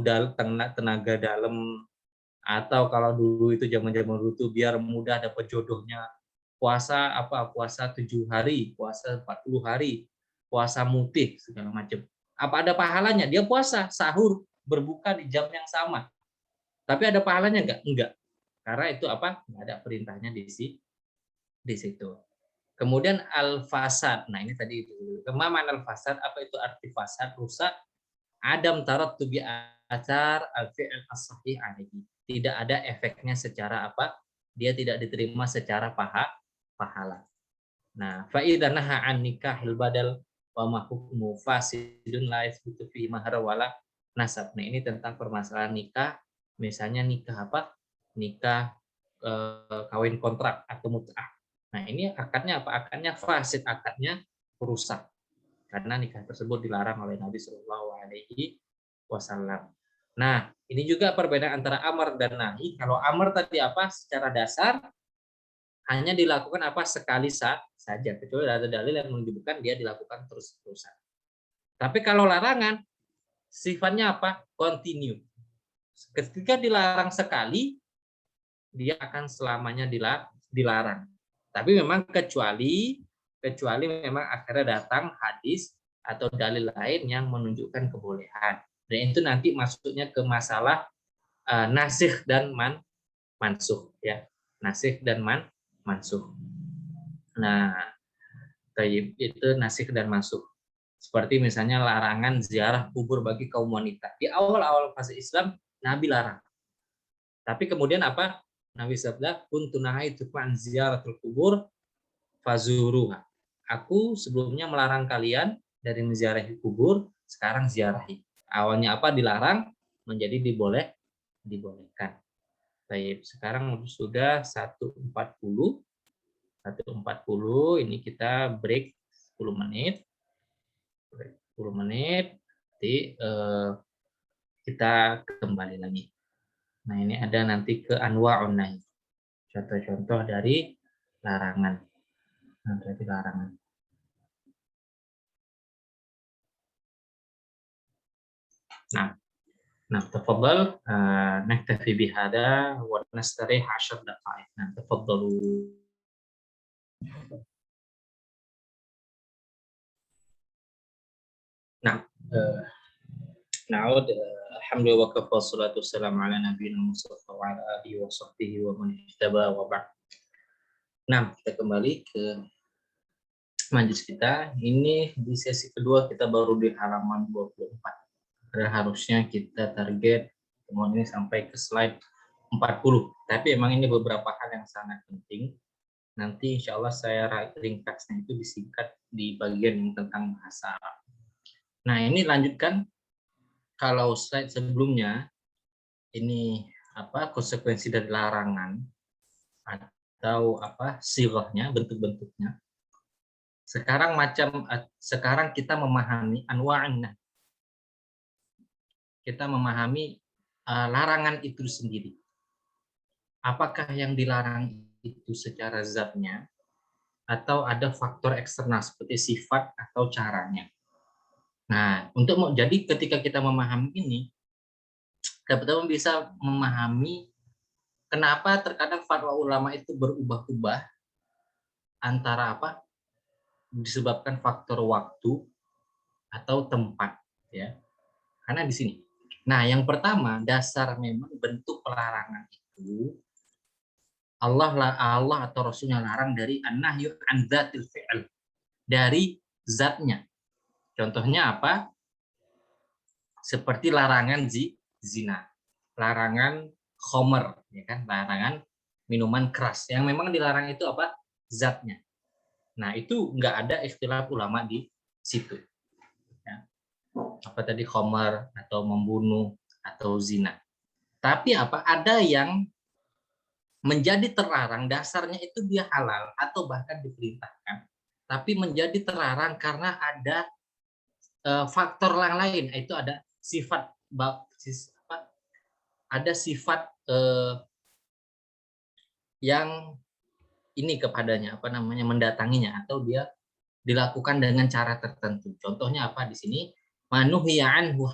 tenaga dalam, atau kalau dulu itu zaman-zaman dulu tuh biar mudah dapat jodohnya, puasa 7 hari, puasa 40 hari, puasa mutih segala macam. Apa ada pahalanya? Dia puasa, sahur, berbuka di jam yang sama. Tapi ada pahalanya enggak? Enggak. Karena itu enggak ada perintahnya di situ. Kemudian al-fasad. Nah, ini tadi itu. Kemaman al-fasad, apa itu arti fasad? Rusak. Adam tarat tu bi athar al-fi'l as-sahih alaihi. Tidak ada efeknya secara dia tidak diterima secara pahala. Nah, fa idza naha an nikahil badal wa ma hukmu fasidun la yathbutu fi mahar wala nasab. Nah, ini tentang permasalahan nikah, misalnya nikah nikah kawin kontrak atau mut'ah. Nah, ini akadnya akadnya fasid, akadnya rusak karena nikah tersebut dilarang oleh Nabi Shallallahu Alaihi Wasallam. Nah, ini juga perbedaan antara amar dan nahi. Kalau amar tadi secara dasar hanya dilakukan sekali saja, kecuali ada dalil yang menunjukkan dia dilakukan terus-terusan. Tapi kalau larangan sifatnya continue. Ketika dilarang sekali, dia akan selamanya dilarang. Tapi memang kecuali memang akhirnya datang hadis atau dalil lain yang menunjukkan kebolehan. Dan itu nanti masuknya ke masalah nasikh dan mansukh ya. Nasikh dan mansukh. Nah, itu nasikh dan mansukh. Seperti misalnya larangan ziarah kubur bagi kaum wanita. Di awal-awal fase Islam Nabi larang. Tapi kemudian Nabi sabda, kuntu nahaitu an ziyaratul kubur fazuruha. Aku sebelumnya melarang kalian dari menziarahi kubur, sekarang ziarahi. Awalnya dilarang menjadi dibolehkan. Baik, sekarang sudah 1.40. 1.40, ini kita break 10 menit. 10 menit, nanti kita kembali lagi. Nah, ini ada nanti ke anwa'un nahi. Contoh-contoh dari larangan. Nah, tafadhal naktafi bihada wa nastarih 10 daqaiq. Nah, tafadhalu. Nah, na'ud alhamdulillah wa kafa wassalatu wassalamu ala nabiyina Mustafa wa ala alihi wa sahbihi wa man ittaba wa ba'd. Nah, kita kembali ke majelis kita. Ini di sesi kedua kita baru di halaman 24. Karena harusnya kita target temuan ini sampai ke slide 40. Tapi emang ini beberapa hal yang sangat penting. Nanti insya Allah saya ringkasnya itu disingkat di bagian yang tentang bahasa Arab. Nah ini lanjutkan. Kalau slide sebelumnya ini konsekuensi dari larangan atau sirahnya, bentuk-bentuknya. Sekarang kita memahami anwa'annya. Kita memahami larangan itu sendiri. Apakah yang dilarang itu secara zatnya atau ada faktor eksternal seperti sifat atau caranya. Nah, jadi ketika kita memahami ini, kita bisa memahami kenapa terkadang fatwa ulama itu berubah-ubah antara disebabkan faktor waktu atau tempat, ya. Karena di sini. Nah, yang pertama, dasar memang bentuk pelarangan itu Allah atau Rasulnya larang dari an-nahyu an dzatil fi'l, dari zatnya. Contohnya apa? Seperti larangan zina, larangan khomer, ya kan? Larangan minuman keras. Yang memang dilarang itu apa? Zatnya. Nah, itu nggak ada istilah ulama di situ. Ya. Apa tadi khomer atau membunuh atau zina. Tapi ada yang menjadi terlarang, dasarnya itu dia halal atau bahkan diperintahkan, tapi menjadi terlarang karena ada faktor yang lain, itu ada sifat yang ini kepadanya mendatanginya atau dia dilakukan dengan cara tertentu. Contohnya apa di sini? Manuhiya anhu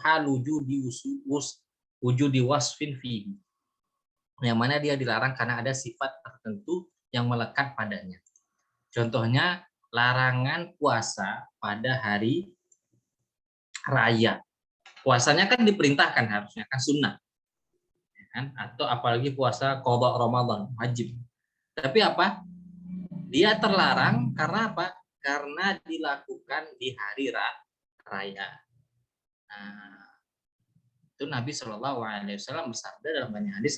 wujudi wasfin fihi. Yang mana dia dilarang karena ada sifat tertentu yang melekat padanya. Contohnya larangan puasa pada hari raya. Puasanya kan diperintahkan, harusnya kan sunnah, kan? Atau apalagi puasa qada Ramadan wajib. Tapi dia terlarang karena apa? Karena dilakukan di hari raya. Nah, itu Nabi Shallallahu Alaihi Wasallam bersabda dalam banyak hadis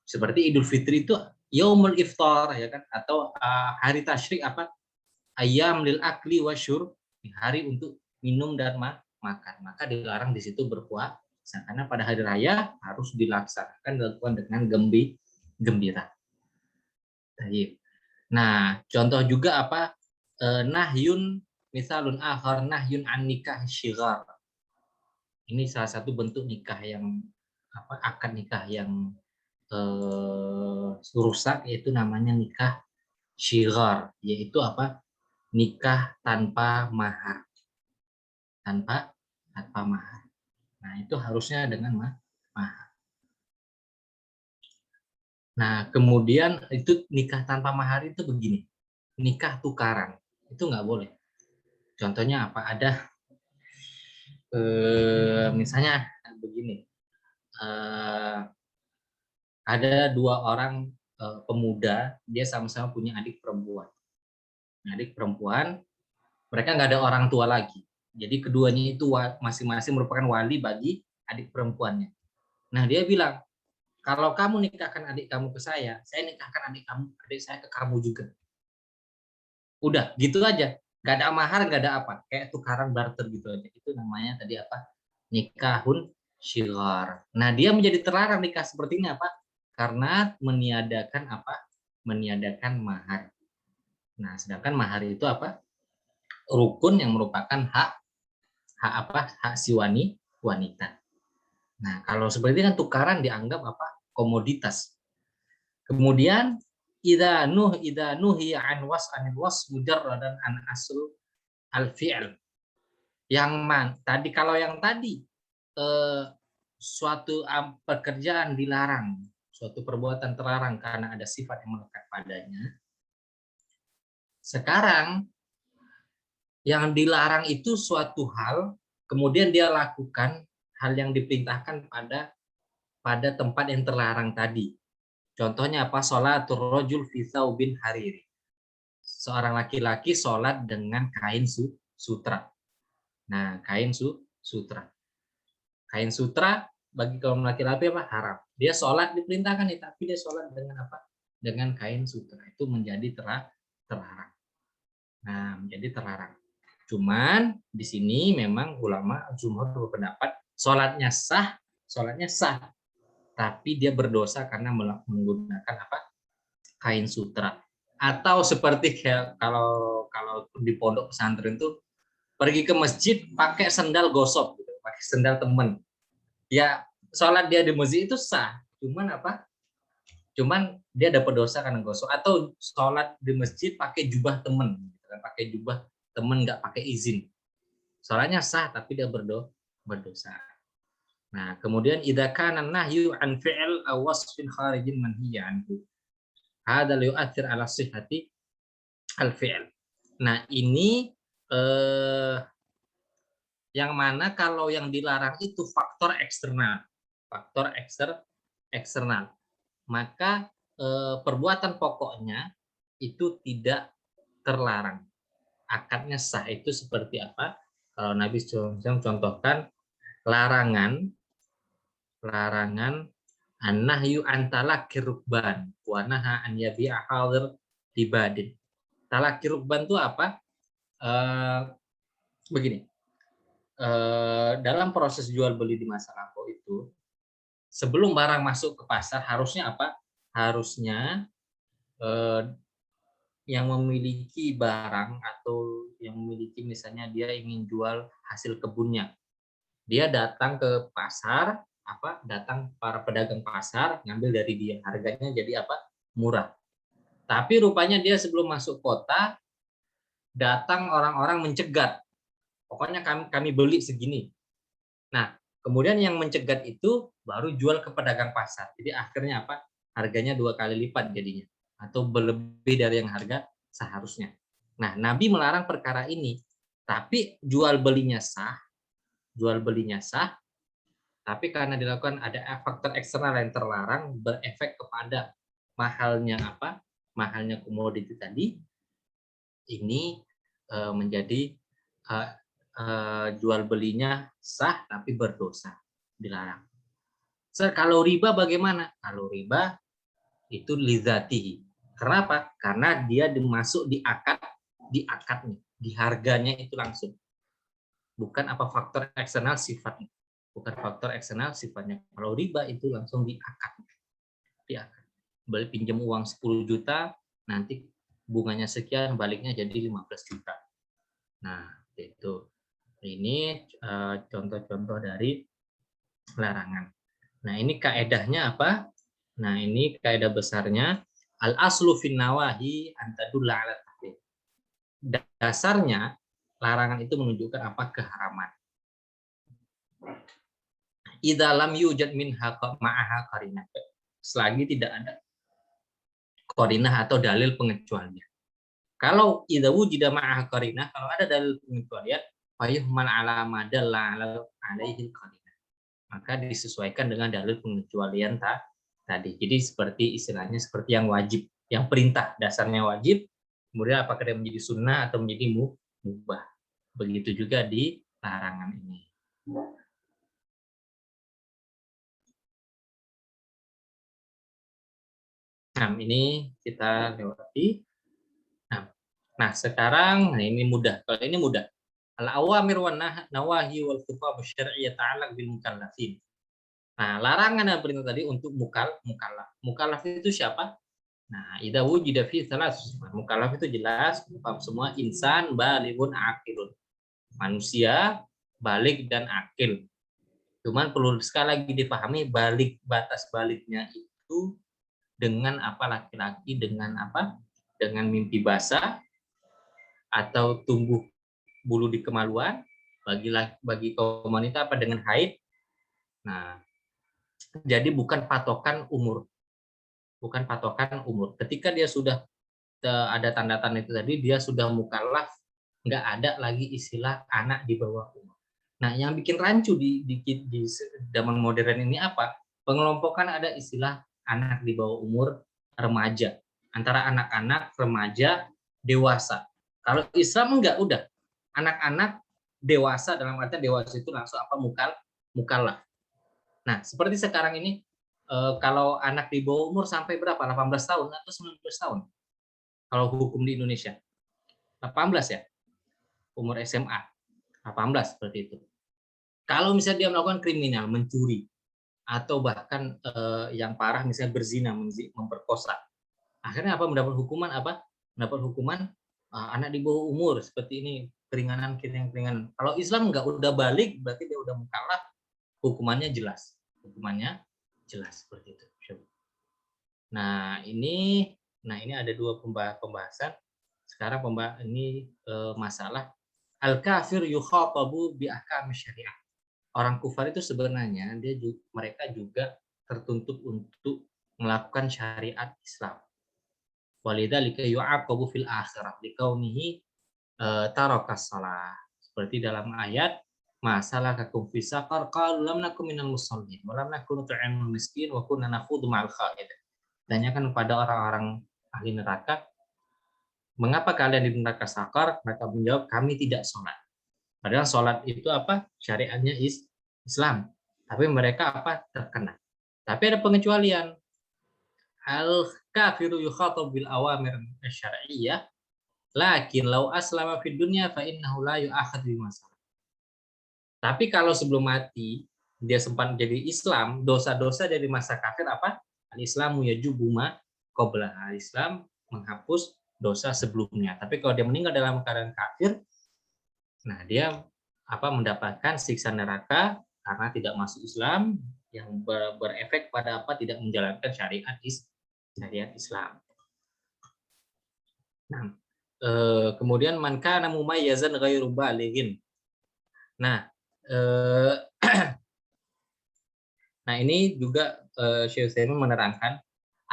seperti Idul Fitri itu yaumul iftar, ya kan, atau hari tasyrik ayam lil akli wasyur, hari untuk minum dan makan. Maka dilarang di situ berpuasa karena pada hari raya harus dilakukan dengan gembira. Nah, contoh juga nahyun misalun akhar nahyun an nikah syighar. Ini salah satu bentuk nikah yang akad nikah yang rusak, yaitu namanya nikah syighar, yaitu nikah tanpa mahar. Tanpa mahar. Nah, itu harusnya dengan mahar. Nah, kemudian itu nikah tanpa mahar itu begini. Nikah tukaran. Itu nggak boleh. Contohnya ada misalnya begini. Ada dua orang pemuda, dia sama-sama punya adik perempuan. Adik perempuan, mereka nggak ada orang tua lagi. Jadi keduanya itu masing-masing merupakan wali bagi adik perempuannya. Nah, dia bilang, kalau kamu nikahkan adik kamu ke saya nikahkan adik saya ke kamu juga. Udah, gitu aja. Nggak ada mahar, nggak ada apa. Kayak tukaran barter gitu aja. Itu namanya tadi nikahun syighar. Nah, dia menjadi terlarang nikah seperti ini karena meniadakan meniadakan mahar. Nah, sedangkan mahar itu rukun yang merupakan hak si wanita. Nah, kalau seperti ini kan tukaran dianggap komoditas. Kemudian idza nuhiya an was'anil was mujarradan an asl al fi'l. Kalau yang tadi suatu pekerjaan dilarang, suatu perbuatan terlarang karena ada sifat yang melekat padanya. Sekarang yang dilarang itu suatu hal, kemudian dia lakukan hal yang diperintahkan pada tempat yang terlarang tadi. Contohnya sholatul rajul fi tsaubin hariri. seorang laki-laki sholat dengan kain sutra. Nah, kain sutra. Kain sutra bagi kaum laki-laki apa? Haram. Dia sholat diperintahkan nih, tapi dia sholat dengan apa? Dengan kain sutra. Itu menjadi terlarang. Nah, menjadi terlarang. Cuman di sini memang ulama jumhur berpendapat sholatnya sah, tapi dia berdosa karena menggunakan apa? Kain sutra. Atau seperti kayak kalau di pondok pesantren itu pergi ke masjid pakai sendal gosok, gitu, pakai sendal temen. Ya sholat dia di masjid itu sah, cuman apa? Cuman dia dapat dosa karena gosok. Atau sholat di masjid pakai jubah temen, gitu kan? Pakai jubah temen nggak pakai izin. Sholatnya sah tapi dia berdosa. Nah, kemudian idza kana nahyu an fi'l aw wasfin kharijin manhiya anhu. Hada yu'athir ala sihhati al-fi'l. Nah, ini yang mana kalau yang dilarang itu faktor eksternal. Faktor eksternal. Maka perbuatan pokoknya itu tidak terlarang. Akadnya sah. Itu seperti apa? Kalau Nabi SAW contohkan larangan an-nahyu an talaqir rukban wa naha an yabi'a hadir dibadin. Talaqir rukban itu apa? Begini. Dalam proses jual beli di masa lampau itu, sebelum barang masuk ke pasar harusnya apa? Harusnya yang memiliki barang atau yang memiliki misalnya dia ingin jual hasil kebunnya, dia datang ke pasar, datang para pedagang pasar ngambil dari dia, harganya jadi apa? Murah. Tapi rupanya dia sebelum masuk kota datang orang-orang mencegat, pokoknya kami beli segini. Nah, kemudian yang mencegat itu baru jual ke pedagang pasar. Jadi akhirnya apa? Harganya 2 kali lipat jadinya, atau lebih dari yang harga seharusnya. Nah, Nabi melarang perkara ini, tapi jual belinya sah, tapi karena dilakukan ada faktor eksternal yang terlarang berefek kepada mahalnya apa? Mahalnya komoditi tadi, ini menjadi jual belinya sah tapi berdosa, dilarang. Kalau riba bagaimana? Kalau riba itu lizatihi. Kenapa? Karena dia masuk di akadnya, di harganya itu langsung. Bukan apa faktor eksternal sifatnya. Bukan faktor eksternal sifatnya. Kalau riba itu langsung di akad. Di akad. Beli pinjam uang 10 juta, nanti bunganya sekian, baliknya jadi 15 juta. Nah, itu. Ini contoh-contoh dari larangan. Nah, ini kaedahnya apa? Nah, ini kaedah besarnya al-aslu fin nawahi antadulla ala tahrim. Dasarnya larangan itu menunjukkan apa? Keharaman. Idza lam yujad minha ma'aha qarinah. Selagi tidak ada qarinah atau dalil pengecualian. Kalau idza wujida ma'aha qarinah, kalau ada dalil pengecualian, fayuhmal ala madalla alaihi qarinah. Maka disesuaikan dengan dalil pengecualian tadi. Jadi seperti istilahnya seperti yang wajib, yang perintah dasarnya wajib, kemudian apakah dia menjadi sunnah atau menjadi mubah. Begitu juga di larangan ini. Nah, ini kita lewati. Nah, sekarang ini mudah. Kalau ini mudah. Al-awamir wan nawahi wal khitab syar'iyyah ta'allaq bil mukallafin. Nah, larangan dan perintah tadi untuk mukallaf. Mukallaf itu siapa? Nah, idza wujida fi salas. Mukallaf itu jelas, paham semua, insan balighun aqilun. Manusia balik dan akil. Cuman perlu sekali lagi dipahami batas baliknya itu dengan apa? Laki-laki dengan apa? Dengan mimpi basah atau tumbuh bulu di kemaluan, bagi kaum wanita apa dengan haid. Nah, jadi bukan patokan umur. Ketika dia sudah ada tanda-tanda itu tadi, dia sudah mukallaf, nggak ada lagi istilah anak di bawah umur. Nah, yang bikin rancu di zaman modern ini apa? Pengelompokan ada istilah anak di bawah umur, remaja. Antara anak-anak, remaja dewasa. Kalau Islam enggak, udah anak-anak dewasa, dalam artian dewasa itu langsung mukallaf. Nah, seperti sekarang ini kalau anak di bawah umur sampai berapa? 18 tahun atau 19 tahun? Kalau hukum di Indonesia. 18 ya? Umur SMA. 18 seperti itu. Kalau misalnya dia melakukan kriminal, mencuri, atau bahkan yang parah misalnya berzina, memperkosa. Akhirnya apa? Mendapat hukuman apa? Mendapat hukuman anak di bawah umur seperti ini, keringanan. Kalau Islam enggak, udah balik berarti dia udah mukallaf, hukumannya jelas. Hukumannya jelas seperti itu. Nah, ini ada dua pembahasan. Sekarang ini masalah al-kafir yukhatabu bi ahkam syariah. Orang kufar itu sebenarnya mereka juga tertuntut untuk melakukan syariat Islam. Walidzalika yu'aqabu fil akhirah likaunihi tarakas shalah. Seperti dalam ayat masalah kakum fi saqar qalu lam nakum minal musallin wa lam nakun nut'imul miskin wa kunna nakhudhu ma'al kha'id. Tanyakan kepada orang-orang ahli neraka, mengapa kalian di neraka sakar? Mereka menjawab, kami tidak sholat. Padahal sholat itu apa? Syariatnya Islam. Tapi mereka apa? Terkena. Tapi ada pengecualian. Al-kafiru yukhatab bil awamir syar'iyyah, lakin law aslama fid dunya fa innahu la yu'akhad bi masalah. Tapi kalau sebelum mati dia sempat jadi Islam, dosa-dosa dari masa kafir apa? Al-Islamu yajubu ma qabla. Al-Islam menghapus dosa sebelumnya. Tapi kalau dia meninggal dalam keadaan kafir, nah dia mendapatkan siksa neraka karena tidak masuk Islam, yang berefek pada tidak menjalankan syariat Islam. Nah, kemudian man kana mumayyazan ghairu balighin. Nah, nah ini juga Syekh Utsaimin menerangkan,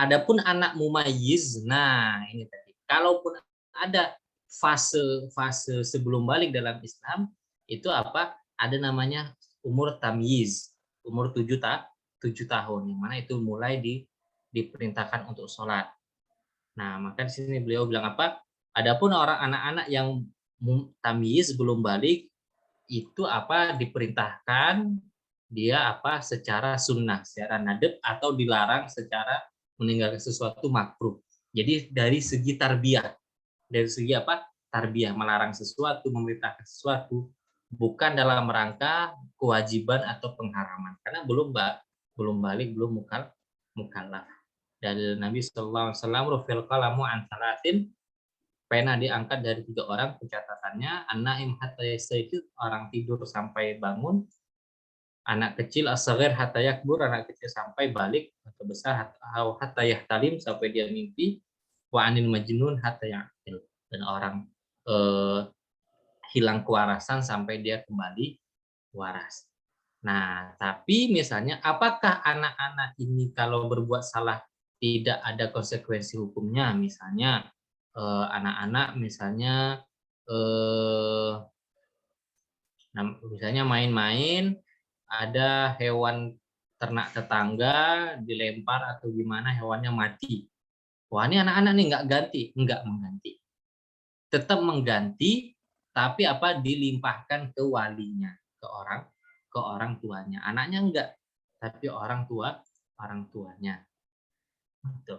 adapun anak mumayyiz, nah ini tadi, kalaupun ada fase sebelum balik dalam Islam, itu apa? Ada namanya umur tamyiz, umur 7 tahun, yang mana itu mulai diperintahkan untuk sholat. Nah, maka di sini beliau bilang apa? Adapun anak-anak yang tamyiz belum balik, itu diperintahkan dia secara sunnah, secara nadab, atau dilarang secara meninggalkan sesuatu makruh. Jadi dari segi tarbiyah, dari segi tarbiyah, melarang sesuatu, memerintahkan sesuatu, bukan dalam rangka kewajiban atau pengharaman, karena belum balik, belum mukallaf. Dari Nabi Sallallahu Alaihi Wasallam, rufil qalamu an salatin, pena diangkat dari 3 orang pencatatannya, an-naim hatta yastayqidh, orang tidur sampai bangun, anak kecil as-saghir hatta yakbur, anak kecil sampai balik atau besar, hatta yahtalim, sampai dia mimpi, wa anil majnun hatta yaqil, dan orang hilang kewarasan sampai dia kembali waras. Nah, tapi misalnya apakah anak-anak ini kalau berbuat salah tidak ada konsekuensi hukumnya? Misalnya anak-anak misalnya main-main, ada hewan ternak tetangga dilempar atau gimana, hewannya mati. Wah, ini anak-anak nih nggak mengganti. Tetap mengganti, tapi dilimpahkan ke walinya, ke orang tuanya. Anaknya enggak, tapi orang tuanya. Gitu.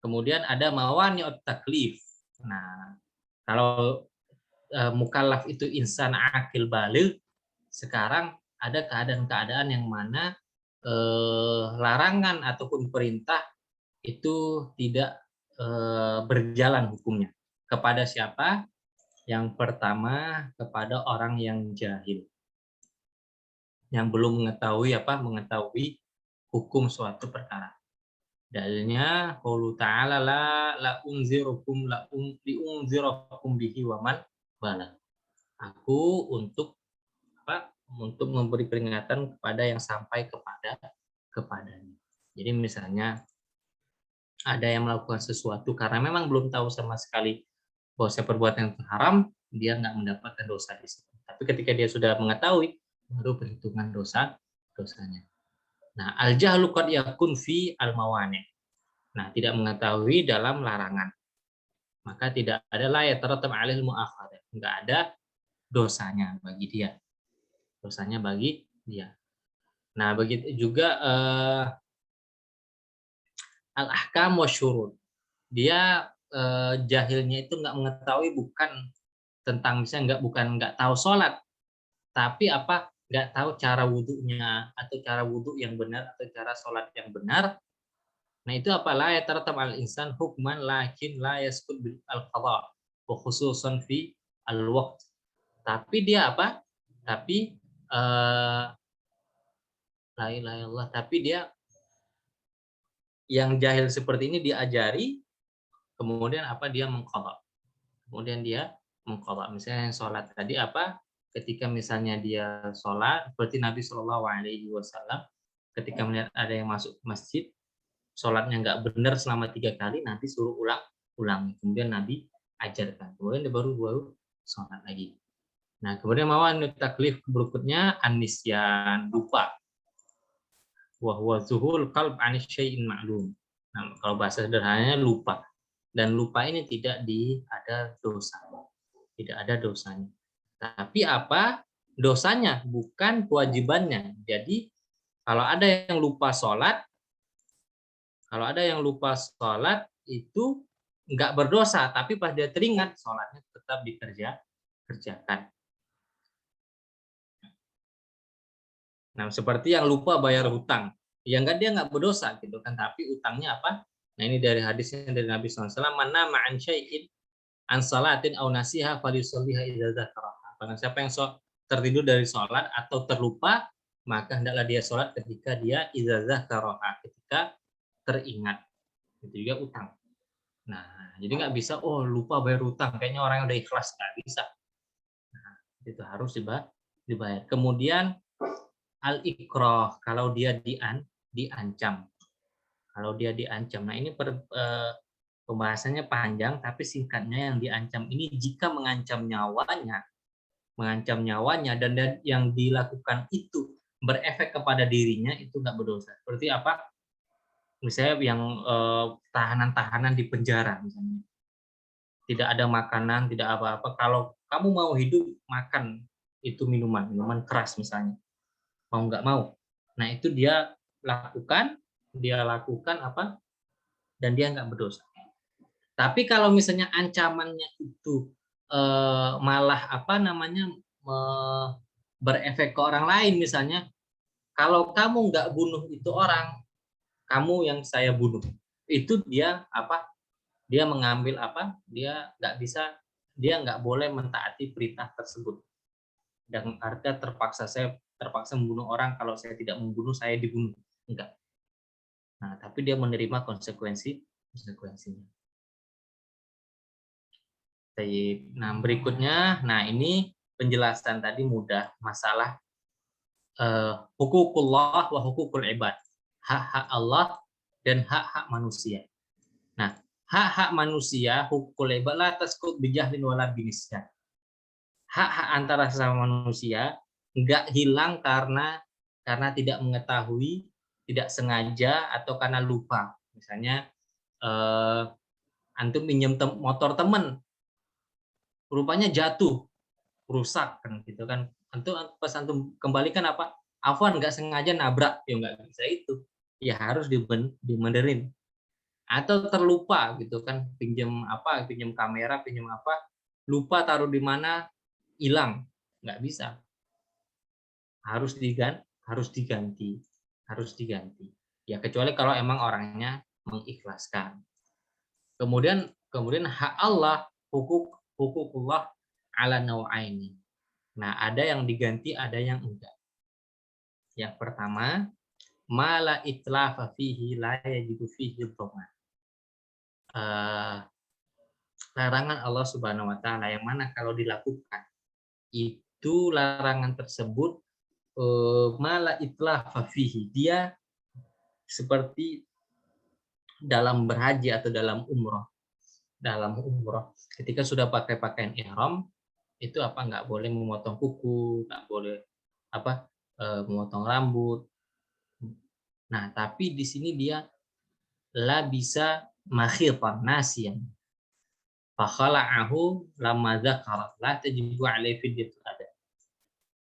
Kemudian ada mawani'ut taklif. Nah, kalau mukallaf itu insan akil baligh, sekarang ada keadaan-keadaan yang mana larangan ataupun perintah itu tidak berjalan hukumnya. Kepada siapa? Yang pertama, kepada orang yang jahil, yang belum mengetahui hukum suatu perkara. Dalilnya qaulu ta'ala la unzirukum bihi wa man balagh. Aku untuk memberi peringatan kepada yang sampai kepadanya. Jadi misalnya ada yang melakukan sesuatu karena memang belum tahu sama sekali bahwa perbuatan yang haram, dia nggak mendapatkan dosa di situ. Tapi ketika dia sudah mengetahui, baru perhitungan dosanya. Nah, al-jahlu qad yakun fi al-mawani'. Nah, tidak mengetahui dalam larangan. maka tidak ada la yatarattab 'alaihil mu'akhadhah, enggak ada dosanya bagi dia. Dosanya bagi dia. Nah, begitu juga al-ahkam wasyurut. Dia jahilnya itu nggak mengetahui bukan tentang misalnya bukan nggak tahu sholat, tapi apa nggak tahu cara wudhunya atau cara wudhu yang benar atau cara sholat yang benar. Nah itu apa la yatarattab al insan hukman lakin la yaskut bil al qada wa khususan fi al waqt. Tapi dia apa? Tapi la ilaha illallah, tapi dia yang jahil seperti ini diajari, kemudian apa dia mengqadha. Kemudian dia mengqadha. Misalnya yang sholat tadi apa? Ketika misalnya dia sholat, berarti Nabi Shallallahu Alaihi Wasallam ketika melihat ada yang masuk masjid, sholatnya nggak benar selama 3 kali, nanti suruh ulang. Kemudian Nabi ajarkan. Kemudian dia baru sholat lagi. Nah, kemudian mawan taklif berikutnya anisyan, lupa. Wa huwa zuhul qalb an syai'in ma'lum. Nah, kalau bahasa sederhananya lupa. Dan lupa ini tidak ada dosa. Tidak ada dosanya. Tapi apa? Dosanya, bukan kewajibannya. Jadi, kalau ada yang lupa sholat, itu nggak berdosa, tapi pas dia teringat, sholatnya tetap dikerjakan. Nah, seperti yang lupa bayar hutang. Ya enggak, dia nggak berdosa gitu kan, tapi utangnya apa? Nah, ini dari hadisnya dari Nabi SAW, man nama an syai'in an salatin aw nasiha falyusalliha idza dzakaraha. Barang siapa yang tertidur dari sholat atau terlupa, maka hendaklah dia sholat ketika dia idza dzakaraha, ketika teringat. Itu juga utang. Nah, jadi nggak bisa, oh lupa bayar hutang, kayaknya orang yang udah ikhlas, nggak bisa. Nah, itu harus dibayar. Kemudian al-ikrah, kalau dia diancam. Kalau dia diancam. Nah, ini pembahasannya panjang, tapi singkatnya yang diancam ini jika mengancam nyawanya dan yang dilakukan itu berefek kepada dirinya, itu nggak berdosa. Seperti apa? Misalnya yang tahanan-tahanan di penjara misalnya. Tidak ada makanan, tidak apa-apa. Kalau kamu mau hidup, makan itu minuman keras misalnya. Mau nggak mau. Nah, itu dia lakukan apa? Dan dia nggak berdosa. Tapi kalau misalnya ancamannya itu malah apa namanya berefek ke orang lain, misalnya kalau kamu nggak bunuh itu orang, kamu yang saya bunuh. Itu dia apa? Dia mengambil apa? Dia nggak boleh mentaati perintah tersebut. Dan artinya saya terpaksa membunuh orang, kalau saya tidak membunuh saya dibunuh. Enggak. Nah, tapi dia menerima konsekuensinya. Nah, berikutnya, nah ini penjelasan tadi mudah, masalah hukukullah wa hukukul ibad. Hak-hak Allah dan hak-hak manusia. Nah, hak-hak manusia, hukukul ibad la tasqut bijahlin wala binisyan. Hak-hak antara sesama manusia enggak hilang karena tidak mengetahui, tidak sengaja, atau karena lupa. Misalnya antum pinjam motor teman, rupanya jatuh, rusak kan gitu kan. Pas antum kembalikan apa? Afwan nggak sengaja nabrak, ya nggak bisa itu. Ya harus dibenerin. Atau terlupa gitu kan, pinjam kamera, pinjam apa, lupa taruh di mana, hilang, nggak bisa. Harus diganti. Ya kecuali kalau emang orangnya mengikhlaskan. Kemudian hak Allah, hukukullah ala nau'aini. Nah, ada yang diganti, ada yang enggak. Yang pertama, mala itlafa fihi la yajibu fihi dhaman. Larangan Allah Subhanahu wa taala yang mana kalau dilakukan itu larangan tersebut mala itlafa fihi, dia seperti dalam berhaji atau dalam umroh. Ketika sudah pakai pakaian ihram, itu apa, nggak boleh memotong kuku, nggak boleh apa memotong rambut. Nah, tapi di sini dia la bisa makhifan nasian. fakhala'ahu lamma dzakara la tajibu alaihi fidyatul adha.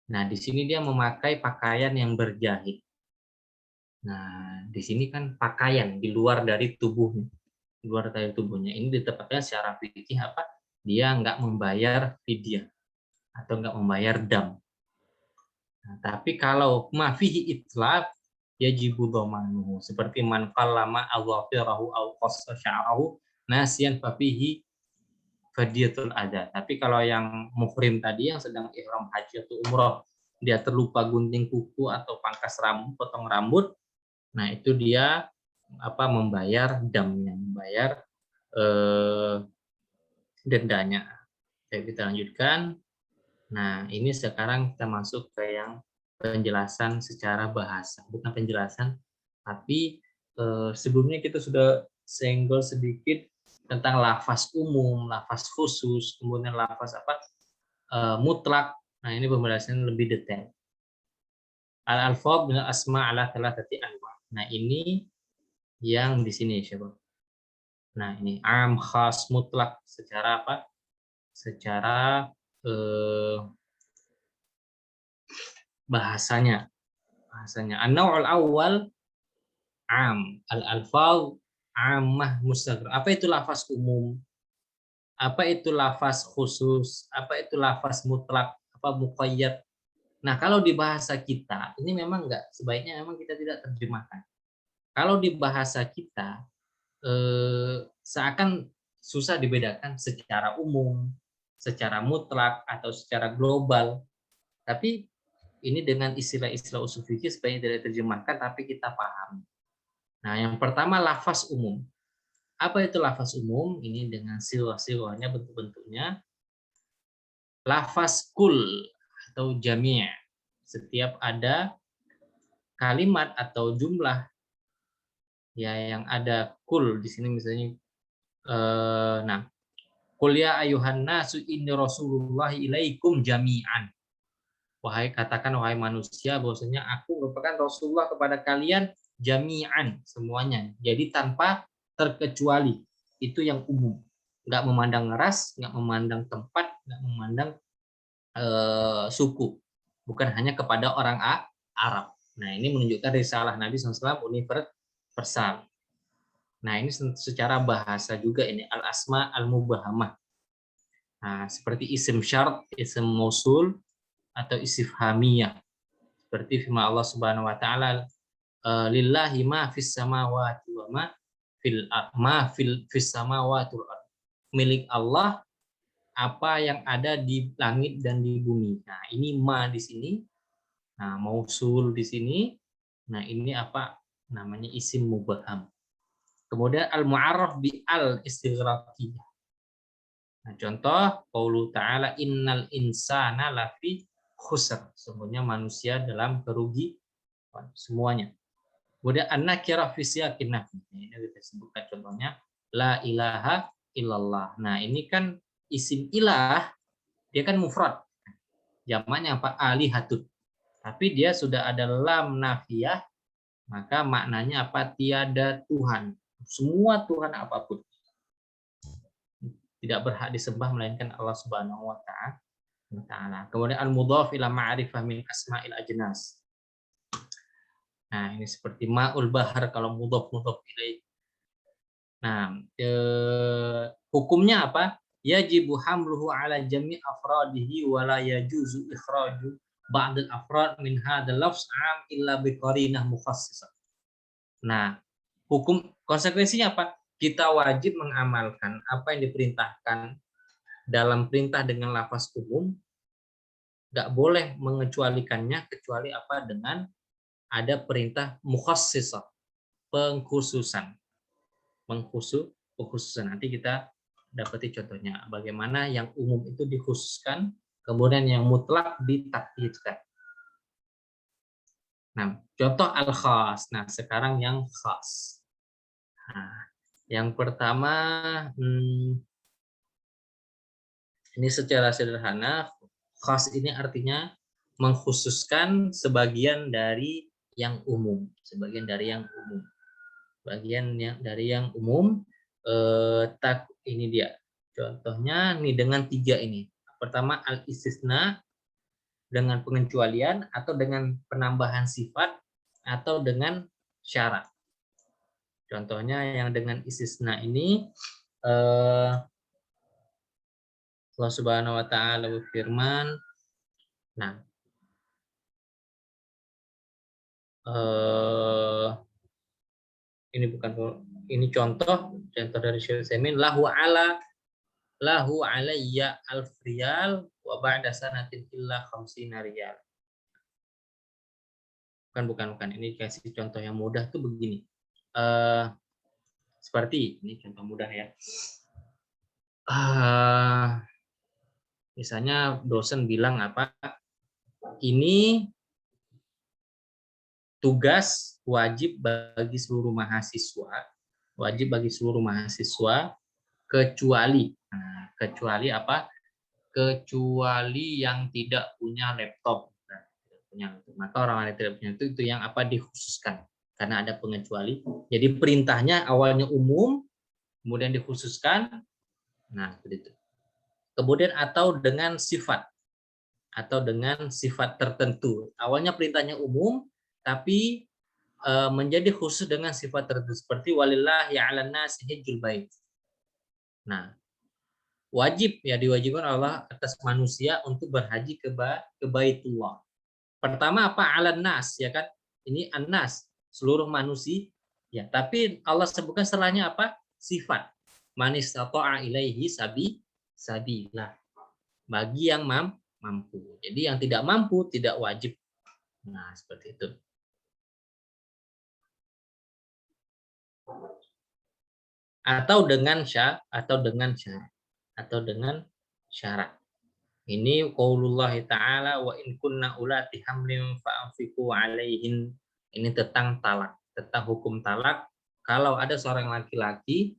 Nah, di sini dia memakai pakaian yang berjahit. Nah, di sini kan pakaian di luar dari tubuhnya. Di luar dari tubuhnya. Ini ditetapkan secara fikih apa? Dia nggak membayar fidyah atau nggak membayar dam. Nah, tapi kalau mafihi itlaf yajibu dhamanuhu, seperti man qallama adhafirahu aw qassa sya'rahu nasiyan fafihi fadyatul adha. Tapi kalau yang muhrim tadi yang sedang ihram haji atau umroh, dia terlupa gunting kuku atau pangkas rambut, potong rambut, nah itu dia membayar damnya, membayar dendanya. Oke, kita lanjutkan. Nah, ini sekarang kita masuk ke yang penjelasan secara bahasa, bukan penjelasan, tapi sebelumnya kita sudah senggol sedikit tentang lafaz umum, lafaz khusus, kemudian lafaz mutlak. Nah, ini pembahasan lebih detail. Al-alfaz min asma ala thalathati anwa. Nah, ini yang di sini siapa? Nah, ini am, khas, mutlak secara apa? Secara bahasanya. An-naw'ul awal am, al-alfaz ammah mustaghraq. Apa itu lafaz umum? Apa itu lafaz khusus? Apa itu lafaz mutlak? Apa muqayyad? Nah, kalau di bahasa kita, ini memang sebaiknya memang kita tidak terjemahkan. Kalau di bahasa kita, seakan susah dibedakan secara umum, secara mutlak, atau secara global. Tapi ini dengan istilah-istilah usul fikih sebaiknya tidak diterjemahkan, tapi kita paham. Nah, yang pertama lafaz umum. Apa itu lafaz umum? Ini dengan siwah-siwahnya, bentuk-bentuknya. Lafaz kul atau jami'. Setiap ada kalimat atau jumlah ya yang ada kul di sini misalnya nah, qul ya ayuhan nasu inni rasulullah ilaikum jami'an. Katakan wahai manusia bahwasanya aku merupakan Rasulullah kepada kalian jami'an, semuanya. Jadi tanpa terkecuali. Itu yang umum. Nggak memandang ras, nggak memandang tempat, nggak memandang suku. Bukan hanya kepada orang Arab. Nah, ini menunjukkan risalah Nabi SAW universal. Nah, ini secara bahasa juga ini al-asma al-mubahamah. Nah, seperti isim syart, isim mausul, atau istifhamiyah. Seperti firman Allah Subhanahu wa taala, lillahi ma fis samawati wa ma fis samawati wal ard. Milik Allah apa yang ada di langit dan di bumi. Nah, ini ma di sini. Nah, mausul di sini. Nah, ini apa namanya isim mubaham. Kemudian al-mu'arraf bi al-istighraqiyah. Nah, contoh qaulu ta'ala innal insana lafi khusr. Sesungguhnya manusia dalam kerugian semuanya. Kemudian an-nakirah fi siyaqin nafi. Ini kita sebutkan contohnya la ilaha illallah. Nah, ini kan isim ilah dia kan mufrad. Jamaknya apa? Alihatun. Tapi dia sudah ada lam nafiyah, maka maknanya apa? Tiada Tuhan. Semua Tuhan apapun tidak berhak disembah melainkan Allah Subhanahu wa taala. Kemudian al-mudhaf ila ma'rifah min asma'il ajnas. Nah, ini seperti ma'ul bahar kalau mudhaf ilaih. Nah, hukumnya apa? Yajibu hamluhu ala jami' afradihi wa la yajuzu ikhraju ba'd al-afrad min hadzal lafz 'am illa bi qarinah mukhassisah. Nah, hukum konsekuensinya apa? Kita wajib mengamalkan apa yang diperintahkan dalam perintah dengan lafaz umum, nggak boleh mengecualikannya kecuali apa dengan ada perintah mukhassisah, pengkhususan. Pengkhususan. Nanti kita dapati contohnya bagaimana yang umum itu dikhususkan, kemudian yang mutlak ditakyidkan. Nah, contoh al-khas. Nah, sekarang yang khas. Nah, yang pertama ini secara sederhana, khas ini artinya mengkhususkan sebagian dari yang umum, sebagian dari yang umum. Bagian dari yang umum ini dia. Contohnya nih dengan 3 ini. Pertama al-istisna dengan pengecualian atau dengan penambahan sifat atau dengan syarat. Contohnya yang dengan istisna ini Allah Subhanahu wa taala berfirman, nah ini contoh dari Syekh Utsaimin, lahu alayya alfriyal wa ba'da sanatin illa khamsina riyal. Bukan. Ini kasih contoh yang mudah tuh begini. Seperti ini contoh mudah ya. Misalnya dosen bilang apa? Ini tugas wajib bagi seluruh mahasiswa, kecuali apa? Kecuali yang tidak punya laptop. Maka orang yang tidak punya itu yang apa dikhususkan karena ada pengecuali. Jadi perintahnya awalnya umum, kemudian dikhususkan. Nah, begitu. Kemudian atau dengan sifat tertentu. Awalnya perintahnya umum, tapi menjadi khusus dengan sifat tertentu seperti walillahi 'alan nasi hajjul bait. Nah, wajib ya diwajibkan Allah atas manusia untuk berhaji ke Baitullah. Pertama apa 'alan nas ya kan? Ini an-nas, seluruh manusia. Ya, tapi Allah sebutkan setelahnya apa? Sifat. Man istata'a ilaihi sabila. Bagi yang mampu. Jadi yang tidak mampu tidak wajib. Nah, seperti itu. Atau dengan syarat. Ini qaulullah ta'ala wa in kunna ulati hamlin fa'anfiqu 'alaihin. Ini tentang talak, tentang hukum talak. Kalau ada seorang laki-laki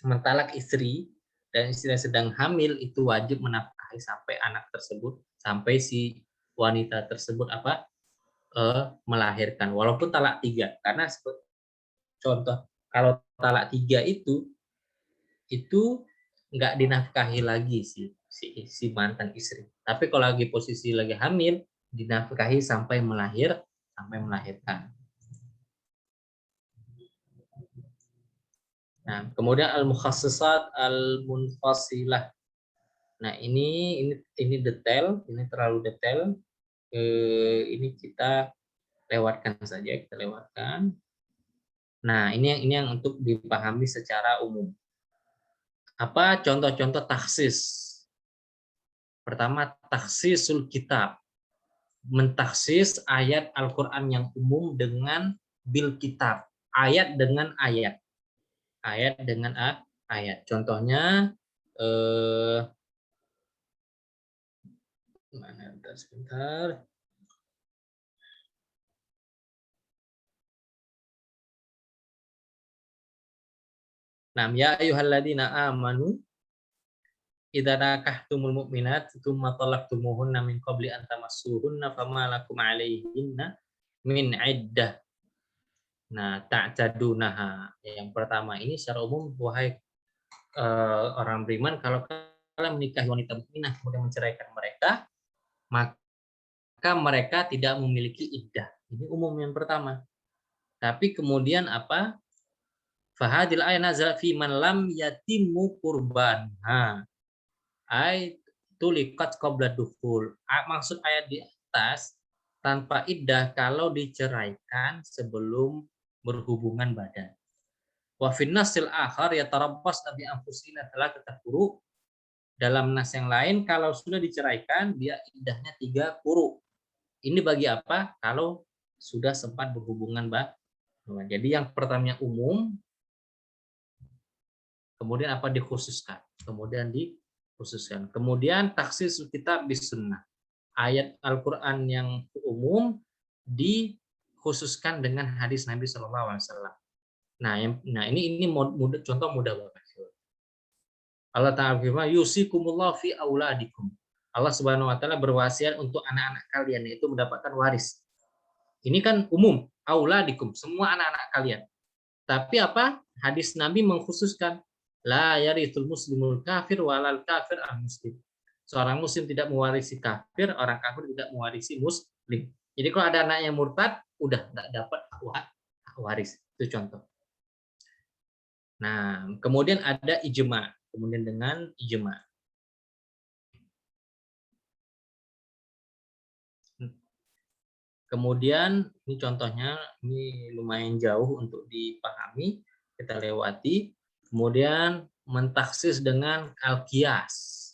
mentalak istri dan istrinya sedang hamil, itu wajib menafkahi sampai anak tersebut, sampai si wanita tersebut apa? Melahirkan. Walaupun talak 3, karena contoh kalau talak 3 itu nggak dinafkahi lagi si mantan istri. Tapi kalau lagi posisi lagi hamil, dinafkahi sampai melahirkan. Nah, kemudian al-mukhassisat al-munfasilah. Nah, ini detail, ini terlalu detail. Ini kita lewatkan saja, kita lewatkan. Nah, ini yang untuk dipahami secara umum. Apa contoh-contoh taksis? Pertama, taksisul kitab. Mentaksis ayat Al-Quran yang umum dengan bil kitab. Ayat dengan ayat. Ayat dengan ayat. Contohnya, mana? Sebentar. Nah, ya ayyuhalladzina amanu idza nakahtumul mu'minat tsumma talaqtumuhunna min qabli an tamassuhunna fama lakum 'alaihinna min iddah. Nah, ta'tadunaha. Yang pertama ini secara umum, wahai orang beriman, kalau kalian menikahi wanita mukminah kemudian menceraikan mereka, maka mereka tidak memiliki iddah. Ini umum yang pertama. Tapi kemudian apa? Fahadil ayat nazal fi man lam yatimu qurban. Ai tulikat qabla dukhul. Maksud ayat di atas tanpa iddah kalau diceraikan sebelum berhubungan badan. Wa fin nasil akhar yatarabbasna bi anfusina thalathata quru. Dalam nas yang lain kalau sudah diceraikan dia iddahnya 3 quru. Ini bagi apa? Kalau sudah sempat berhubungan badan. Jadi yang pertamanya umum, kemudian apa dikhususkan, kemudian taksis kitab bis sunnah, ayat Al-Quran yang umum dikhususkan dengan hadis Nabi SAW. Nah ini mudah, contoh mudah banget. Allah Ta'ala firman, yusikumullah fi auladikum. Allah Subhanahu Wa Ta'ala berwasiat untuk anak-anak kalian yaitu mendapatkan waris. Ini kan umum, auladikum, semua anak-anak kalian. Tapi apa? Hadis Nabi mengkhususkan La yarithul muslimul kafir walal kafir al muslim. Seorang muslim tidak mewarisi kafir, orang kafir tidak mewarisi muslim. Jadi kalau ada anak yang murtad, udah nggak dapat hak waris. Itu contoh. Nah, kemudian ada ijma. Kemudian dengan ijma. Kemudian ini contohnya, ini lumayan jauh untuk dipahami, kita lewati. Kemudian mentaksis dengan al-qiyas,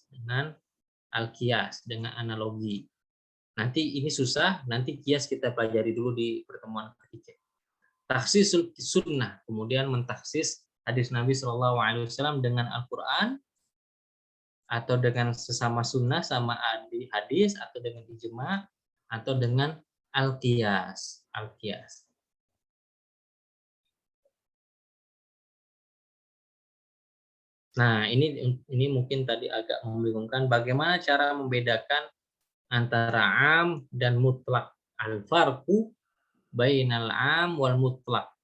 dengan analogi. Nanti ini susah, nanti qiyas kita pelajari dulu di pertemuan ketiga. Taksis sunnah, kemudian mentaksis hadis Nabi SAW dengan Al-Quran, atau dengan sesama sunnah sama hadis, atau dengan ijma, atau dengan al-qiyas. Nah, ini mungkin tadi agak membingungkan bagaimana cara membedakan antara am dan mutlak. Al-farqu bainal am wal mutlak.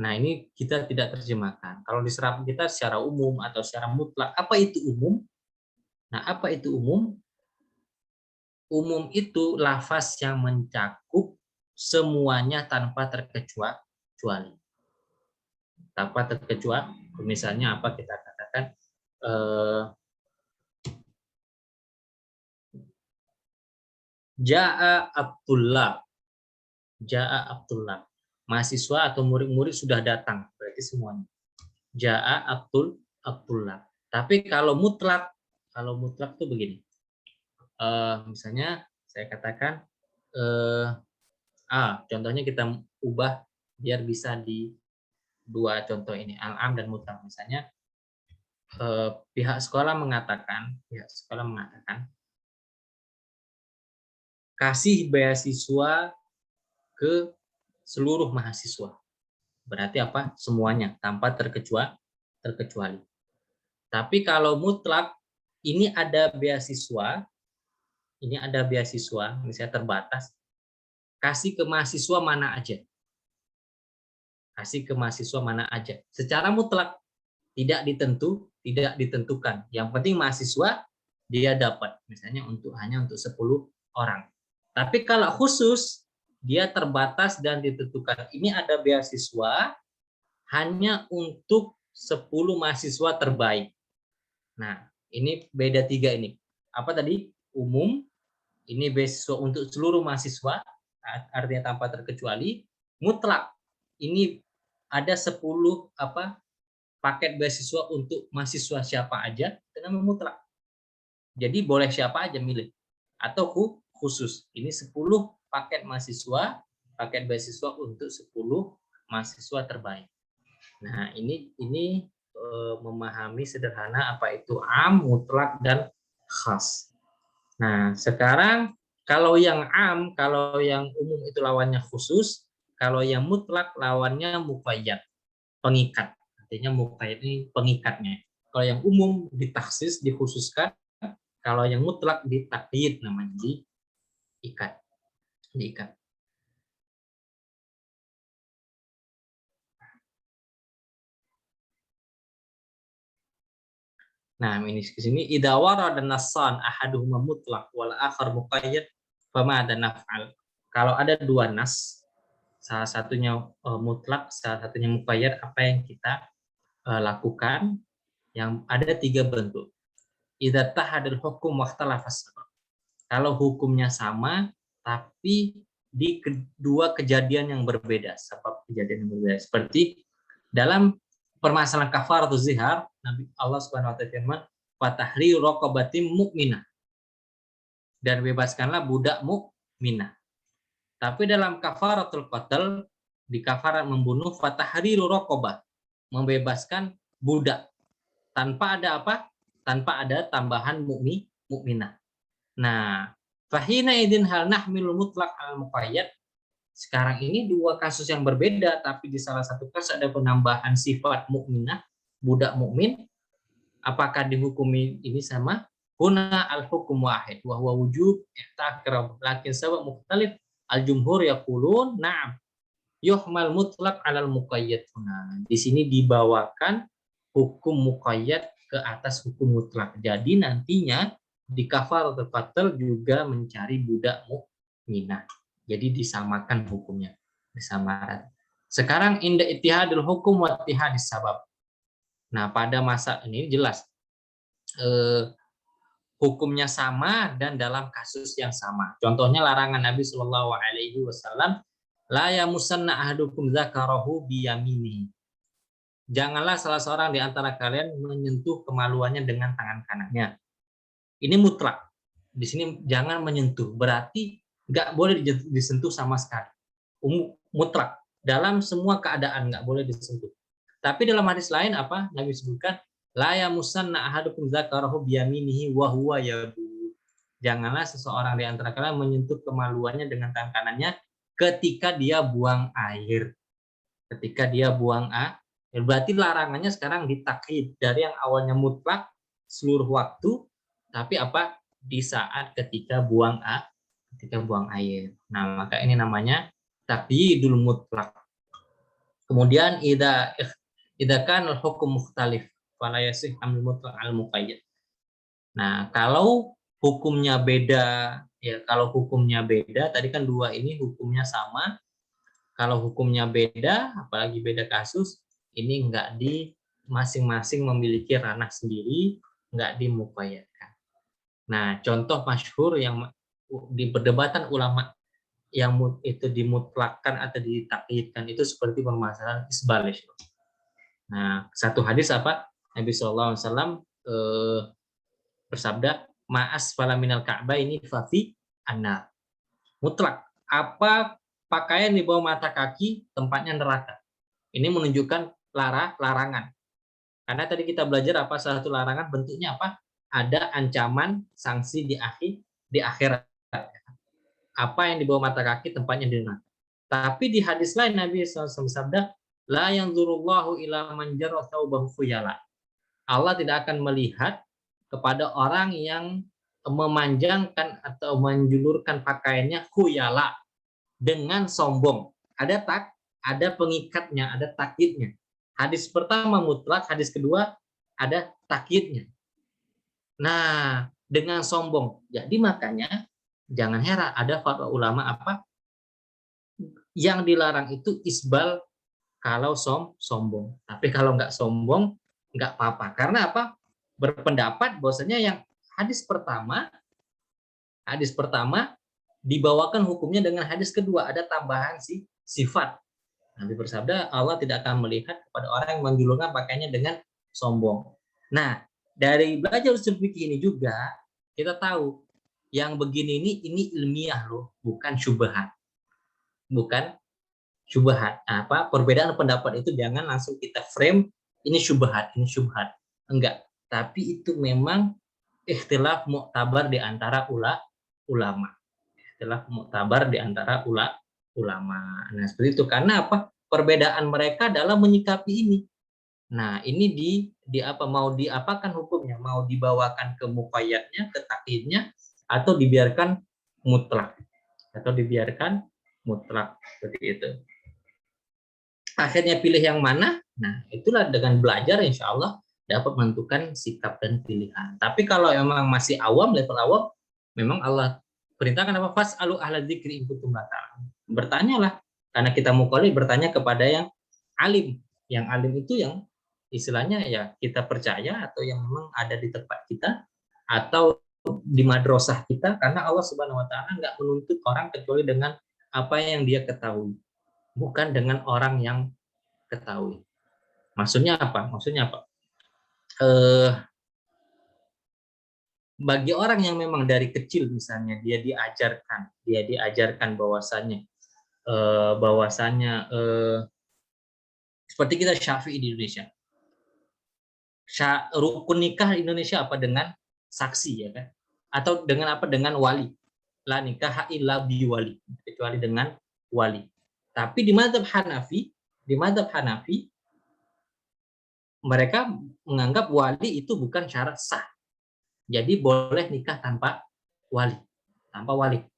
Nah, ini kita tidak terjemahkan. Kalau diserap kita secara umum atau secara mutlak, apa itu umum? Nah, apa itu umum? Umum itu lafaz yang mencakup semuanya tanpa terkecuali. Tanpa terkecuali. Misalnya apa kita katakan? Ja'a Abdullah. Mahasiswa atau murid-murid sudah datang, berarti semuanya. Ja'a Abdullah. Tapi kalau mutlak itu begini. Misalnya saya katakan contohnya kita ubah biar bisa di dua contoh ini, al-am dan mutlak. Misalnya pihak sekolah mengatakan kasih beasiswa ke seluruh mahasiswa. Berarti apa? Semuanya tanpa terkecuali. Tapi kalau mutlak, ini ada beasiswa, misalnya terbatas, kasih ke mahasiswa mana aja. Secara mutlak, tidak ditentukan. Yang penting mahasiswa dia dapat, misalnya hanya untuk 10 orang. Tapi kalau khusus, dia terbatas dan ditentukan. Ini ada beasiswa hanya untuk 10 mahasiswa terbaik. Nah, ini beda 3 ini. Apa tadi? Umum, ini beasiswa untuk seluruh mahasiswa, artinya tanpa terkecuali. Mutlak, ini ada 10 paket beasiswa untuk mahasiswa siapa aja, dengan mutlak. Jadi boleh siapa aja milih. Atau khusus. Ini 10 paket beasiswa untuk 10 mahasiswa terbaik. Nah, ini memahami sederhana apa itu am, mutlak, dan khas. Nah, sekarang kalau yang am, kalau yang umum itu lawannya khusus, kalau yang mutlak lawannya muqayyad, pengikat. Artinya muqayyad ini pengikatnya. Kalau yang umum ditaksis, dikhususkan, kalau yang mutlak ditakyid, namanya diikat. Nah, ini di sini idza warada nassan ahaduhuma mutlaq wal akhar muqayyad fama ada naf'al. Kalau ada dua nas, salah satunya mutlak, salah satunya muqayyad, apa yang kita lakukan? Yang ada 3 bentuk. Idza tahadul hukum wahtalafas sabab. Kalau hukumnya sama tapi di kedua kejadian yang berbeda, sebab kejadian yang berbeda. Seperti dalam permasalahan kafaratul zihar, Nabi Allah Subhanahu wa taala firman, "Fatahriru raqabatin mu'minah." Dan bebaskanlah budak mukminah. Tapi dalam kafaratul qatl, di kafarat membunuh, fatahriru raqabah, membebaskan budak tanpa ada apa? Tanpa ada tambahan mukminah. Nah, fahina idin hal nahmilul mutlaq al muqayyad. Sekarang ini 2 kasus yang berbeda, tapi di salah satu kasus ada penambahan sifat mukminah, budak mukmin. Apakah dihukumi ini sama? Huna al-hukum wahid wa huwa wujub i'taqrab, lakin sabab mukhtalif. Al-jumhur yaqulun na'am. yuhmal mutlaq 'alal muqayyad. Nah, di sini dibawakan hukum muqayyad ke atas hukum mutlak. Jadi nantinya di kafaratul qatl juga mencari budak mukminah. Jadi disamakan hukumnya, disamakan. Sekarang inda ittihadul hukum wa ittihadis sabab. Nah, pada masa ini jelas hukumnya sama dan dalam kasus yang sama. Contohnya larangan Nabi Shallallahu Alaihi Wasallam, la yamusanna ahadukum zakarahu biyamini. Janganlah salah seorang di antara kalian menyentuh kemaluannya dengan tangan kanannya. Ini mutlak. Di sini jangan menyentuh, berarti nggak boleh disentuh sama sekali. Mutlak. Dalam semua keadaan nggak boleh disentuh. Tapi dalam hadis lain apa? Nabi sebutkan, la yamusanna ahadukum zakarahu biyaminihi wa huwa yabu. Janganlah seseorang di antara kalian menyentuh kemaluannya dengan tangan kanannya ketika dia buang air. Ketika dia buang air. Berarti larangannya sekarang ditakhid dari yang awalnya mutlak seluruh waktu, tapi apa? Di saat ketika buang air. Nah, maka ini namanya taqyidul mutlak. Kemudian idza kan hukum mukhtalif fala yasih amil mutlaq al muqayyad. Nah, kalau hukumnya beda, ya kalau hukumnya beda, tadi kan dua ini hukumnya sama. Kalau hukumnya beda, apalagi beda kasus, ini enggak di masing-masing memiliki ranah sendiri, enggak dimuqayyadkan. Nah, contoh masyhur yang di perdebatan ulama yang itu dimutlakkan atau ditakyidkan itu seperti permasalahan isbal. Nah, satu hadis apa? Nabi Shallallahu Alaihi Wasallam bersabda, "Ma'as fala minal ka'bah ini fafi annar." Mutlak. Apa pakaian di bawah mata kaki tempatnya neraka. Ini menunjukkan larangan. Karena tadi kita belajar apa salah satu larangan bentuknya apa? Ada ancaman sanksi di akhirat. Apa yang di bawah mata kaki tempatnya di neraka. Tapi di hadis lain Nabi SAW bersabda, la yanzurullahu ila man jarra thawbahu khuyala. Allah tidak akan melihat kepada orang yang memanjangkan atau menjulurkan pakaiannya khuyala dengan sombong. Ada pengikatnya, ada takyidnya. Hadis pertama mutlak, hadis kedua ada takyidnya. Nah, dengan sombong. Jadi makanya jangan heran ada fatwa ulama apa yang dilarang itu isbal kalau sombong. Tapi kalau nggak sombong nggak apa-apa. Karena apa? Berpendapat bahwasanya yang hadis pertama dibawakan hukumnya dengan hadis kedua, ada tambahan sifat. Nabi bersabda, Allah tidak akan melihat kepada orang yang menjulurkan pakaiannya dengan sombong. Nah, dari belajar usul fikih ini juga kita tahu yang begini ini ilmiah loh, bukan syubhat. Bukan syubhat. Apa perbedaan pendapat itu jangan langsung kita frame ini syubhat. Enggak. Tapi itu memang ikhtilaf muktabar di antara ulama. Ikhtilaf muktabar di antara ulama. Nah, seperti itu. Karena apa? Perbedaan mereka dalam menyikapi ini. Nah, ini di apa mau diapakan hukumnya? Mau dibawakan ke muqayyadnya, ke takyidnya, atau dibiarkan mutlak? Seperti itu. Akhirnya pilih yang mana? Nah, itulah dengan belajar insya Allah dapat menentukan sikap dan pilihan. Tapi kalau memang masih awam, level awam, memang Allah perintahkan apa? Fas'alu ahla dzikri in kuntum la ta'lamun. Bertanyalah, karena kita muqallid bertanya kepada yang alim. Yang alim itu yang istilahnya ya kita percaya atau yang memang ada di tempat kita atau di madrasah kita, karena Allah Subhanahu wa taala enggak menuntut orang kecuali dengan apa yang dia ketahui, bukan dengan orang yang ketahui. Maksudnya apa? Bagi orang yang memang dari kecil misalnya dia diajarkan bahwasannya seperti kita Syafi'i di Indonesia. Rukun nikah di Indonesia apa? Dengan saksi, ya kan? Atau dengan apa? Dengan wali. La nikah illa bi wali, kecuali dengan wali. Tapi di mazhab Hanafi mereka menganggap wali itu bukan syarat sah. Jadi boleh nikah tanpa wali.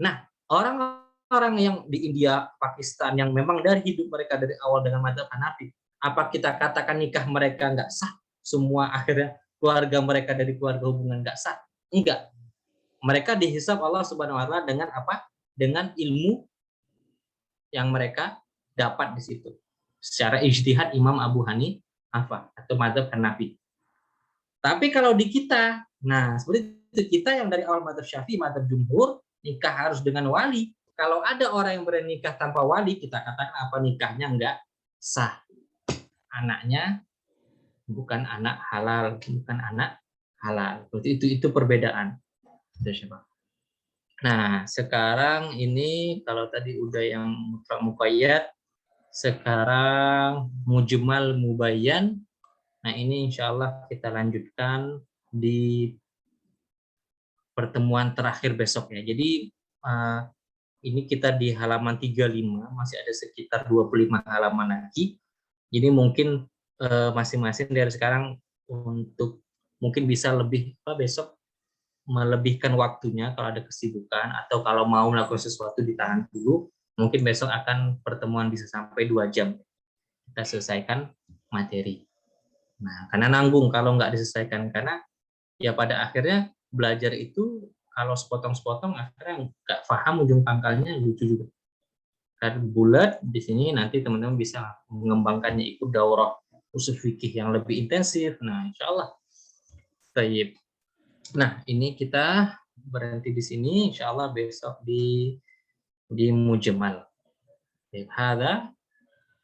Nah, orang orang yang di India, Pakistan yang memang dari hidup mereka dari awal dengan madzhab Hanafi, apa kita katakan nikah mereka nggak sah? Semua akhirnya keluarga mereka dari keluarga hubungan nggak sah? Enggak. Mereka dihisab Allah Subhanahu wa taala dengan apa? Dengan ilmu yang mereka dapat di situ. Secara ijtihad Imam Abu Hanifah atau madzhab Hanafi. Tapi kalau di kita, nah seperti itu, kita yang dari awal madzhab Syafi'i, madzhab jumhur, nikah harus dengan wali. Kalau ada orang yang bernikah tanpa wali, kita katakan apa nikahnya enggak sah. Anaknya bukan anak halal, bukan anak halal. Itu perbedaan. Nah, sekarang ini kalau tadi udah yang mutlak muqayyad, sekarang mujmal mubayyan. Nah, ini insya Allah kita lanjutkan di pertemuan terakhir besok ya. Jadi ini kita di halaman 35, masih ada sekitar 25 halaman lagi. Jadi mungkin masing-masing dari sekarang untuk mungkin bisa lebih besok melebihkan waktunya kalau ada kesibukan atau kalau mau melakukan sesuatu ditahan dulu. Mungkin besok akan pertemuan bisa sampai 2 jam. Kita selesaikan materi. Nah, karena nanggung kalau nggak diselesaikan, karena ya pada akhirnya belajar itu kalau sepotong-sepotong akhirnya nggak paham ujung pangkalnya, lucu juga. Kan bulat di sini nanti teman-teman bisa mengembangkannya ikut daurah usul fikih yang lebih intensif. Nah, insya Allah. Baik. Nah, ini kita berhenti di sini. Insya Allah besok di mujmal. Baik, hadza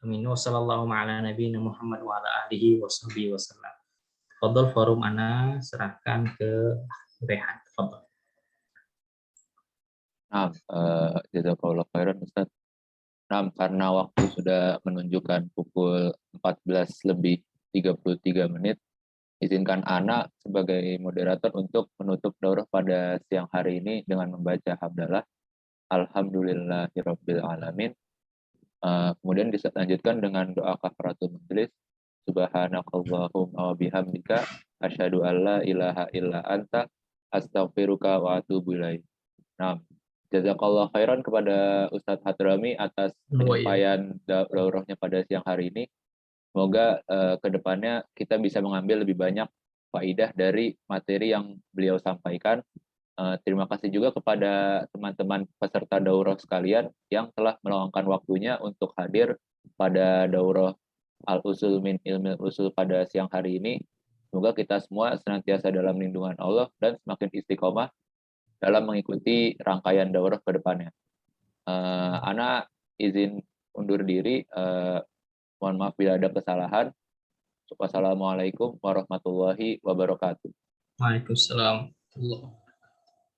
amin wa sallallahu ala nabiyina Muhammad wa ala alihi washabihi wasallam. Fadhol forum ana serahkan ke Rehan. Fadhol. Nah, jazakallah khairan Ustaz. Nah, karena waktu sudah menunjukkan pukul 14 lebih 33 menit, izinkan Ana sebagai moderator untuk menutup daurah pada siang hari ini dengan membaca hamdalah. Alhamdulillahirabbil alamin. Kemudian dilanjutkan dengan doa kafaratul majelis. Subhanakallahumma wa bihamdika asyhadu an la ilaha illa anta astaghfiruka wa atubu ilaik. Nah, jazakallah khairan kepada Ustadz Hadrami atas penyampaian daurahnya pada siang hari ini. Semoga ke depannya kita bisa mengambil lebih banyak faidah dari materi yang beliau sampaikan. Terima kasih juga kepada teman-teman peserta daurah sekalian yang telah meluangkan waktunya untuk hadir pada daurah Al-Usul min Ilmil Usul pada siang hari ini. Semoga kita semua senantiasa dalam lindungan Allah dan semakin istiqomah dalam mengikuti rangkaian daurah ke depannya. Ana izin undur diri. Mohon maaf bila ada kesalahan. Wassalamualaikum warahmatullahi wabarakatuh. Waalaikumsalam.